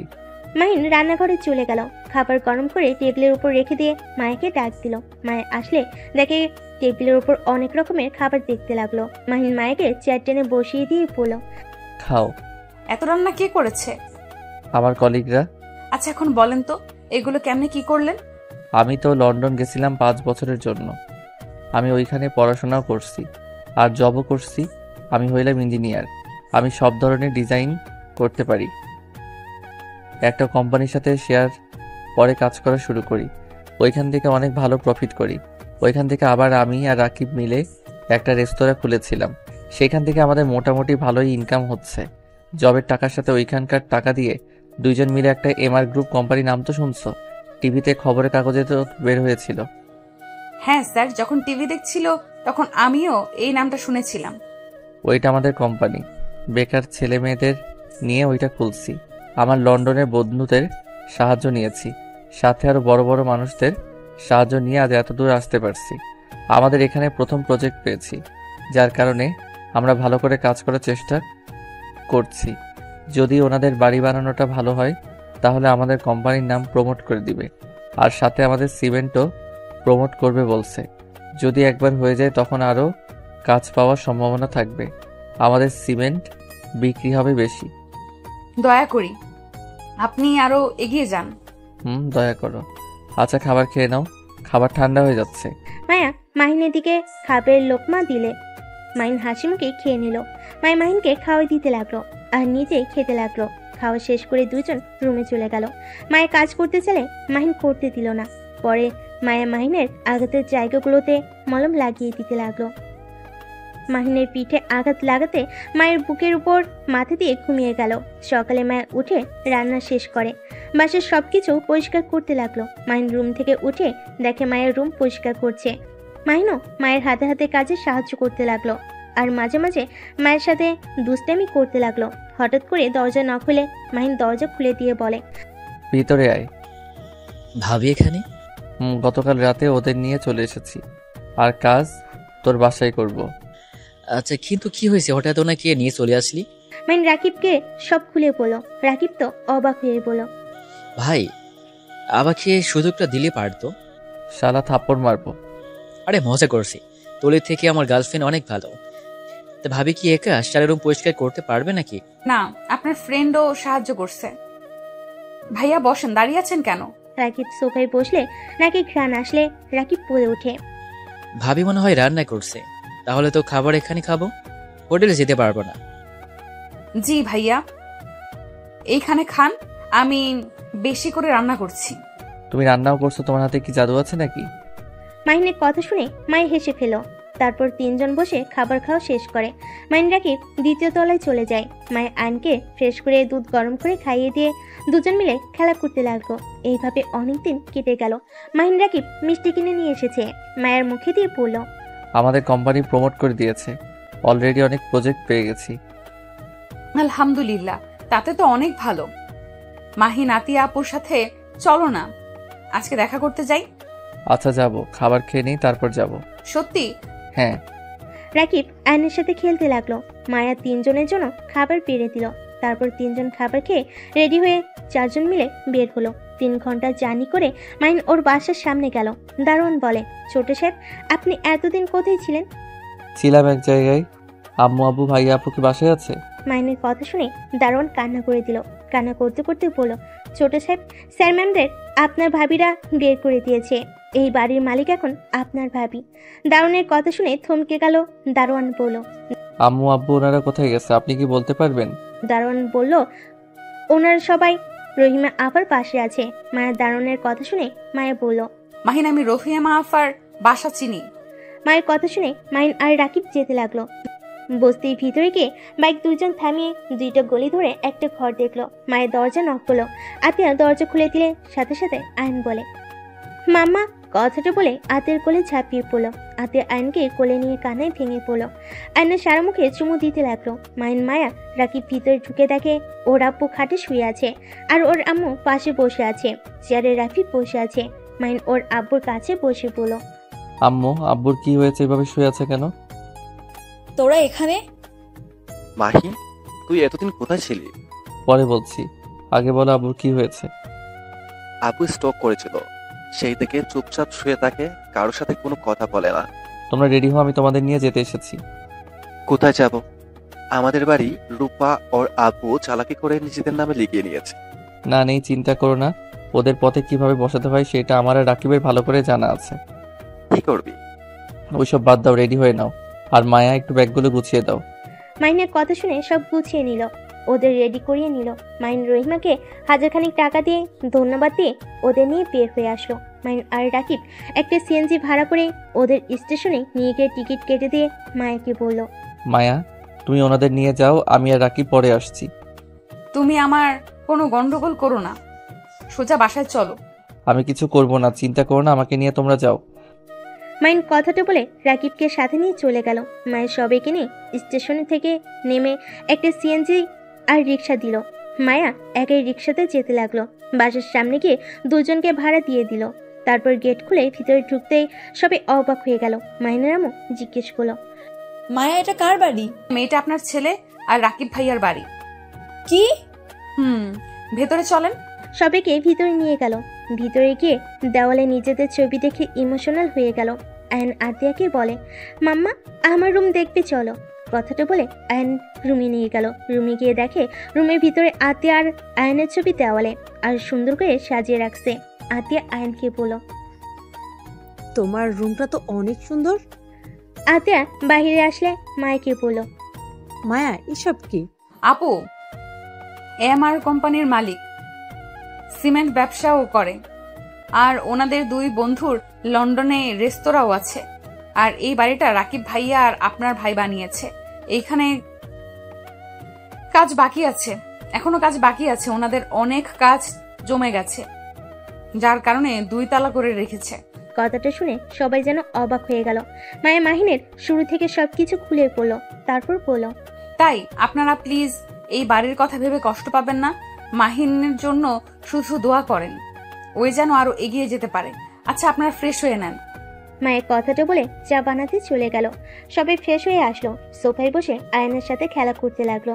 মাহিন রান্নাঘরে চলে গেল। খাবার গরম করে টেবিলের উপর রেখে দিয়ে মায়াকে ডাক দিল। মায়া আসলে দেখে টেবিলের উপর অনেক রকমের খাবার দেখতে লাগলো। মাহিন মায়াকে চেয়ার টেনে বসিয়ে দিয়ে বলল, খাও। এত রান্না কে করেছে? আমার কলিগরা। আচ্ছা এখন বলেন তো এগুলো কেমনে কি করলেন? আমি তো লন্ডন গেছিলাম 5 বছরের জন্য। আমি ওইখানে পড়াশোনাও করছি আর জবও করছি। আমি হইলাম ইঞ্জিনিয়ার। আমি সব ধরনের ডিজাইন করতে পারি। একটা কোম্পানির সাথে শেয়ার পরে কাজ করা শুরু করি। ওইখান থেকে অনেক ভালো প্রফিট করি। ওইখান থেকে আবার আমি আর রাকিব মিলে একটা রেস্তোরাঁ খুলেছিলাম। সেখান থেকে আমাদের মোটামুটি ভালোই ইনকাম হচ্ছে। জবের টাকার সাথে ওইখানকার টাকা দিয়ে দুইজন মিলে একটা এমআর গ্রুপ কোম্পানি, নাম তো শুনছো, টিভিতে খবরের কাগজে তো বের হয়েছিল। হ্যাঁ স্যার, যখন টিভি দেখছিল তখন আমিও এই নামটা শুনেছিলাম। ওইটা আমাদের কোম্পানি। বেকার ছেলে মেয়েদের নিয়ে ওইটা খুলছি। আমার লন্ডনের বন্ধুদের সাহায্য নিয়েছি, সাথে আরো বড় বড় মানুষদের সাহায্য নিয়ে আজ এত দূর আসতে পারছি। আমাদের এখানে প্রথম প্রজেক্ট পেয়েছি, যার কারণে আমরা ভালো করে কাজ করার চেষ্টা করছি। যদি ওনাদের বাড়ি বানানোটা ভালো হয় তাহলে আমাদের কোম্পানির নাম প্রমোট করে দিবে, আর সাথে আমাদের সিমেন্টও প্রমোট করবে বলছে। যদি একবার হয়ে যায় তখন আরও কাজ পাওয়ার সম্ভাবনা থাকবে। আমাদের সিমেন্ট বিক্রি হবে বেশি। দয়া করি আপনি আরো এগিয়ে যান। দয়া করো। আচ্ছা, খাবার খেয়ে নাও, খাবার ঠান্ডা হয়ে যাচ্ছে। মায়া মাহিনের দিকে খাবারের লোকমা দিলে। মাহিন হাসি মুখে খেয়ে নিল। মায়া মাহিনকে খাওয়াই দিতে লাগলো আর নিজে খেতে লাগলো। খাওয়া শেষ করে দুজন রুমে চলে গেল। মায়া কাজ করতে চাইলে মাহিন করতে দিল না। পরে মায়া মাহিনের আঘাতের জায়গাগুলোতে মলম লাগিয়ে দিতে লাগলো। মাহিনের পিঠে আঘাত লাগাতে মায়ের বুকের উপর মাথা দিয়ে ঘুমিয়ে গেল। সকালে মায়া উঠে রান্না শেষ করে বাসার সবকিছু পরিষ্কার করতে লাগলো। মাহিন রুম থেকে উঠে দেখে মায়ের রুম পরিষ্কার করছে। মাহিনও মায়ের হাতে হাতে কাজে সাহায্য করতে লাগলো আর মাঝে মাঝে মায়ের সাথে দুষ্টামি করতে লাগলো। হঠাৎ করে দরজা না খুলে মাহিন দরজা খুলে দিয়ে বলে, ভিতরে আয়। ভাবি এখানে? গতকাল রাতে ওদের নিয়ে চলে এসেছি, আর কাজ তোর বাসায় করব। আচ্ছা, কিন্তু কি হয়েছে হঠাৎ ওনাকে নিয়ে চলে আসলি? মাহিন রাকিবকে সব খুলে বলল। রাকিব তো অবাক হয়ে বলল, ভাই আমাকে সুযোগটা দিলে পারতো। শালা থাপ্পড় মারবো। আরে মজা করছি, তোলের থেকে আমার গার্লফ্রেন্ড অনেক ভালো। তা ভাবি কি একা সারা রুম পরিষ্কার করতে পারবে নাকি? না, আপনার ফ্রেন্ডও সাহায্য করছে। ভাইয়া বসেন, দাঁড়িয়ে আছেন কেন? রাকিব সোফায় বসলে নাকি ঘ্রাণ আসলে রাকিব বলে ওঠে, ভাবি মনে হয় রান্না করছে, তাহলে তো খাবার এখানে খাবো, হোটেলে যেতে পারবো না। জি ভাইয়া, এইখানে খান, আমি বেশি করে রান্না করছি। তুমি রান্নাও করছো, তোমার হাতে কি জাদু আছে নাকি? মাহিনের কথা শুনে মাই হেসে ফেল। তারপর তিনজন বসে খাবার খাওয়া শেষ করে। মাইন রাকিব দ্বিতীয় তলায় চলে যায়। মায়ের আনকে ফ্রেশ করে দুধ গরম করে খাইয়ে দিয়ে দুজন মিলে খেলা করতে লাগলো। এইভাবে অনেকদিন কেটে গেল। মাহিন রাকিব মিষ্টি কিনে নিয়ে এসেছে। মায়ের মুখে দিয়ে বলল, আমাদের কোম্পানি প্রমোট করে দিয়েছে, অলরেডি অনেক প্রজেক্ট পেয়ে গেছি। আলহামদুলিল্লাহ, তাতে তো অনেক ভালো। মাহিন আতিয়া আপুর সাথে চলো না আজকে দেখা করতে যাই। আচ্ছা যাব, খাবার খেয়ে নিই তারপর যাব। সত্যি? হ্যাঁ। রাকিব আয়নের সাথে খেলতে লাগলো। মায়া তিনজনের জন্য খাবার বেড়ে দিল। তারপর তিনজন খাবার খেয়ে রেডি হয়ে চারজন মিলে বের হলো। 3 ঘন্টা জার্নি করে মাইন ওর বাসার সামনে গেল। দারোয়ান বলে, ছোট সাহেব আপনি এতদিন কোথায় ছিলেন? ছিলাম এক জায়গায়। আম্মু আব্বু ভাইয়া আপু কি বাসায় আছে? মাইনের কথা শুনে দারোয়ান কান্না করে দিল। কান্না করতে করতে বলল, ছোট সাহেব স্যার ম্যামদের আপনার ভাবিরা বের করে দিয়েছে। এই বাড়ির মালিক এখন আপনার ভাবি। দারোয়ানের কথা শুনে থমকে গেল। দারোয়ান বলল, আম্মু আব্বু ওনারা কোথায় গেছে আপনি কি বলতে পারবেন? দারোয়ান বলল, ওনারা সবাই রহিমা আপার পাশে আছে। মায়ের দারোয়ানের কথা শুনে মায়া বলল, মাহিন আমি রহিমা আপার বাসা চিনি। মায়ের কথা শুনে মাইন আর রাকিব যেতে লাগলো। বস্তির ভিতরে গিয়ে বাইক দুজন থামিয়ে 2টা গলি ধরে একটা ঘর দেখলো। মায়ের দরজা নক করলো। আতিয়া দরজা খুলে দিলে সাথে সাথে আয়ন বলে, মাম্মা। কথাটা বলে আতিয়ার কোলে ঝাঁপিয়ে পড়লো। আতিয়া আয়নকে কোলে নিয়ে কানায় ভেঙে পড়লো। আয়নের সারা মুখে চুমু দিতে লাগলো। মাইন মায়া রাকিব ভিতরে ঢুকে দেখে ওর আব্বু খাটে শুয়ে আছে আর ওর আম্মু পাশে বসে আছে। চেয়ারে রাফি বসে আছে। মাইন ওর আব্বুর কাছে বসে বলল, আম্মু আব্বুর কি হয়েছে, এভাবে শুয়ে আছে কেন? তোরা এখানে? মাহি, তুই এতদিন কোথায় ছিলি? পরে বলছি, আগে বলো আব্বুর কি হয়েছে। আব্বু স্ট্রোক করেছিল, সেই থেকে চুপচাপ শুয়ে থাকে, কারোর সাথে কোনো কথা বলে না। তোমরা রেডি হও, আমি তোমাদের নিয়ে যেতে এসেছি। কোথায় যাব? আমাদের বাড়ি রূপা ওর আব্বু চালাকি করে নিজেদের নামে লিখিয়ে নিয়েছে। না নেই, চিন্তা করো না, ওদের পথে কিভাবে বসাতে হয় সেটা আমার আর রাকিবের ভালো করে জানা আছে। কি করবি? ওইসব বাদ দাও, রেডি হয়ে নাও। আর মায়া একটু ব্যাগগুলো গুছিয়ে দাও। মাইনের কথা শুনে সব গুছিয়ে নিল। ওদের রেডি করিয়ে নিল। মাইন রহিমাকে হাজারখানিক টাকা দিয়ে ধন্যবাদ দিয়ে ওদের নিয়ে বের হয়ে আসলো। মাইন আর রাকিব একটা সিএনজি ভাড়া করে ওদের স্টেশনে নিয়ে গিয়ে টিকিট কেটে দিয়ে মায়াকে বলল, মায়া তুমি ওনাদের নিয়ে যাও, আমি আর রাকিব পরে আসছি। তুমি আমার কোনো গন্ডগোল করো না, সোজা বাসায় চলো। আমি কিছু করব না, চিন্তা করো না, আমাকে নিয়ে তোমরা যাও। মাইন কথাটা বলে রাকিবকে সাথে নিয়ে চলে গেল। মায়ের সবাইকে নিয়ে স্টেশনে থেকে নেমে একটা সিএনজি আর রিক্সা দিল। মায়া একাই রিক্সাতে যেতে লাগলো। বাসার সামনে গিয়ে দুজনকে ভাড়া দিয়ে দিল। তারপর গেট খুলে ভিতরে ঢুকতেই সবাই অবাক হয়ে গেল। মাইনের আম্মু জিজ্ঞেস করলো, মায়া এটা কার বাড়ি? মেয়েটা আপনার ছেলে আর রাকিব ভাইয়ার বাড়ি। কি? ভেতরে চলেন। সবাইকে ভিতরে নিয়ে গেল। ভিতরে গিয়ে দেওয়ালে নিজেদের ছবি দেখে ইমোশনাল হয়ে গেল। আয়ন আতিয়াকে বলে, মাম্মা আমার রুম দেখবে চলো। কথাটা বলে আয়ন রুমে নিয়ে গেল। রুমে গিয়ে দেখে রুমের ভিতরে আতিয়া আর আয়নের ছবি দেওয়ালে আর সুন্দর করে সাজিয়ে রাখছে। আতিয়া আয়নকে বলল, তোমার রুমটা তো অনেক সুন্দর। আতিয়া বাহিরে আসলে মায়াকে বলল, মায়া এসব কি? আপু এমআর কোম্পানির মালিক, সিমেন্ট ব্যবসাও করে, আর ওনাদের দুই বন্ধুর লন্ডনে রেস্তোরাঁও আছে। আর এই বাড়িটা রাকিব ভাইয়া আর আপনার ভাই বানিয়েছে। এইখানে কাজ বাকি আছে, এখনো কাজ বাকি আছে। ওনাদের অনেক কাজ জমে গেছে, যার কারণে 2 তালা করে রেখেছে। কথাটা শুনে সবাই যেন অবাক হয়ে গেল। মায়া মাহিনের শুরু থেকে সবকিছু খুলে পড়ল। তারপর বলল, তাই আপনারা প্লিজ এই বাড়ির কথা ভেবে কষ্ট পাবেন না। মাহিনের জন্য শুধু দোয়া করেন, ওই যেন আরো এগিয়ে যেতে পারে। আচ্ছা আপনারা ফ্রেশ হয়ে নেন। মায়ের কথাটা বলে চা বানাতে চলে গেল। সবাই ফ্রেশ হয়ে আসলো। সোফায় বসে আয়নের সাথে খেলা করতে লাগলো।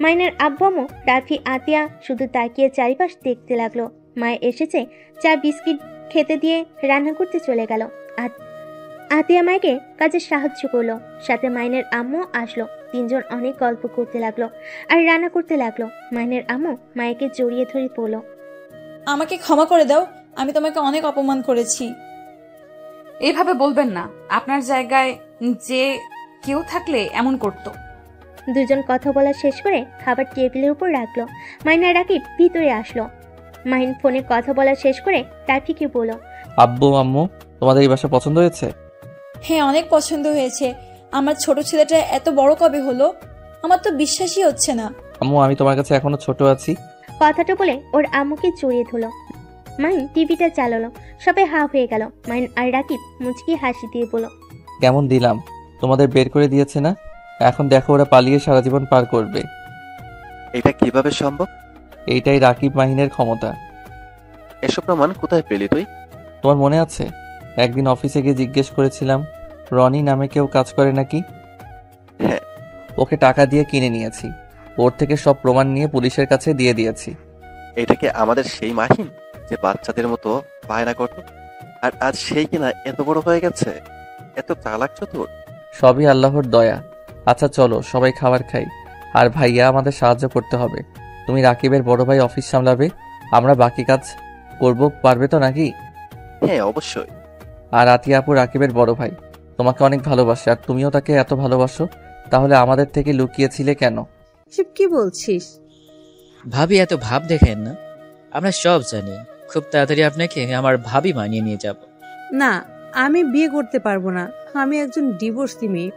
মাইনের আব্বু আম্মু রাফি আতিয়া শুধু তাকিয়ে চারিপাশ দেখতে লাগলো। মায়ের এসেছে, চা বিস্কিট খেতে দিয়ে রান্না করতে চলে গেল। আতিয়া মায়েকে কাজে সাহায্য করলো। সাথে মাইনের আম্মু আসলো। 3 জন অনেক গল্প করতে লাগলো আর রান্না করতে লাগলো। মাইনের আম্মু মায়েকে জড়িয়ে ধরে পড়ল, আমাকে ক্ষমা করে দাও, আমি তোমাকে অনেক অপমান করেছি। এইভাবে বলবেন না, আপনার জায়গায় যে কেউ থাকলে এমন করতো। 2 জন কথা বলা শেষ করে খাবার টেবিলের উপর রাখলো। মাইন আর রাকিব ভিতরে আসলো। মাইন ফোনে কথা বলা শেষ করে রাফিকে বলল, আব্বু আম্মু তোমাদের এই বাসা পছন্দ হয়েছে? হ্যাঁ অনেক পছন্দ হয়েছে। আমার ছোট ছেলেটা এত বড় কবে হলো? আমার তো বিশ্বাসই হচ্ছে না। আম্মু আমি তোমার কাছে এখনো ছোট আছি। কথাটা বলে ওর আম্মুকে জড়িয়ে ধরলো। মাইন টিভিটা চালালো। সবাই হা হয়ে গেল। মাইন আর রাকিব মুচকি হাসি দিয়ে বলল, কেমন দিলাম? তোমাদের বের করে দিয়েছে না? এখন দেখো ওরা পালিয়ে সারা জীবন পার করবে। এটা কিভাবে সম্ভব? এইটাই রাকিব মাহিনের ক্ষমতা। এসব প্রমাণ কোথায় পেলি তুই? তোমার মনে আছে একদিন অফিসে গিয়ে জিজ্ঞেস করেছিলাম রনি নামে কেউ কাজ করে নাকি? হ্যাঁ। ওকে টাকা দিয়ে কিনে নিয়েছি। ওর থেকে সব প্রমাণ নিয়ে পুলিশের কাছে দিয়ে দিয়েছি। এটা কি আমাদের সেই মাহিন যে বাচ্চাদের মতো বায়না করত? আর আজ সেই কিনা এত বড় হয়ে গেছে, এত চালাক চতুর। সবই আল্লাহর দয়া। আচ্ছা চলো সবাই খাবার খাই। আর ভাইয়া আমাদের সাহায্য করতে হবে। তুমি রাকিবের বড় ভাই অফিস সামলাবে, আমরা বাকি কাজ করব, পারবে তো নাকি? হ্যাঁ অবশ্যই। আর আতিয়া আপু রাকিবের বড় ভাই, তোমাকে অনেক ভালোবাসে আর তুমিও তাকে এত ভালোবাসো, তাহলে আমাদের থেকে লুকিয়েছিলে কেন? এসব কি বলছিস? ভাবি এত ভাব দেখেন না, আমরা সব জানি। খুব তাড়াতাড়ি আপনাকে আমার ভাবি মানিয়ে নিয়ে যাব। না, আমি বিয়ে করতে পারবো না। আমি একজন ডিভোর্সি মেয়ে।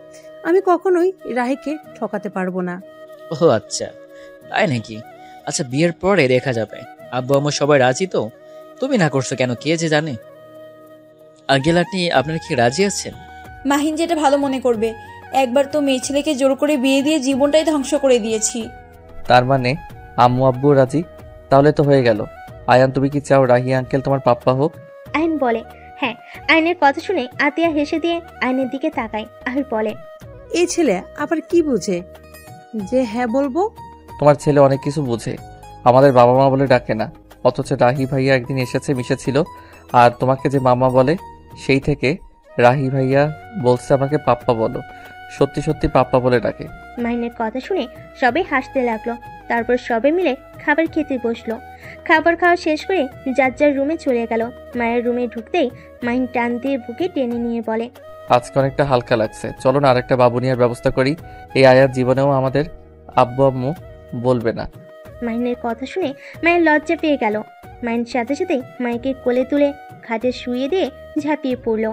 আমি কখনোই রাহিকে ঠকাতে পারবো না। ও আচ্ছা, তাই নাকি? আচ্ছা বিয়ের পরে দেখা যাবে। আব্বু আম্মু সবাই রাজি তো? তুমি না করছো কেন কে যে জানে। আঙ্কেল আপনি আপনার কি রাজি আছেন? মাহিন যেটা ভালো মনে করবে। একবার তো মেয়ে ছেলেকে জোর করে বিয়ে দিয়ে জীবনটাই ধ্বংস করে দিয়েছি। তার মানে আম্মু আব্বু রাজি? তাহলে তো হয়ে গেল। আয়ান তুমি কি চাও রাহি আঙ্কেল তোমার পাপ্পা হোক? আইন বলে হ্যাঁ। আইনের কথা শুনে আতিয়া হেসে দিয়ে আইনের দিকে তাকায় আর বলে, এই ছেলে আবার কি বুঝে যে হ্যাঁ বলবো? তোমার ছেলে অনেক কিছু বুঝে, আমাদের বাবা মা বলে ডাকে না। অথচ রাহি ভাইয়া একদিন এসেছে, মিশেছিল, আর তোমাকে যে মামা বলে সেই থেকে রাহি ভাইয়া বলছে আমাকে পাপ্পা বলো। সত্যি সত্যি পাপ্পা বলে ডাকে। মাইনের কথা শুনে সবাই হাসতে লাগলো। তারপর সবাই মিলে খাবার খেতে বসলো। খাবার খাওয়া শেষ করে যার যার রুমে চলে গেল। মায়ের রুমে ঢুকতেই মাইন টান দিয়ে বুকে টেনে নিয়ে বলে, আজকে অনেকটা হালকা লাগছে, চলো না আরেকটা বাবুনিয়ার ব্যবস্থা করি। এই আয়ার জীবনেও আমাদের আব্বু আম্মু বলবে না। মাইনের কথা শুনে মায়ের লজ্জা পেয়ে গেল। মাইন সাথে সাথে মাইকে কোলে তুলে খাটে শুয়ে দিয়ে ঝাঁপিয়ে পড়লো।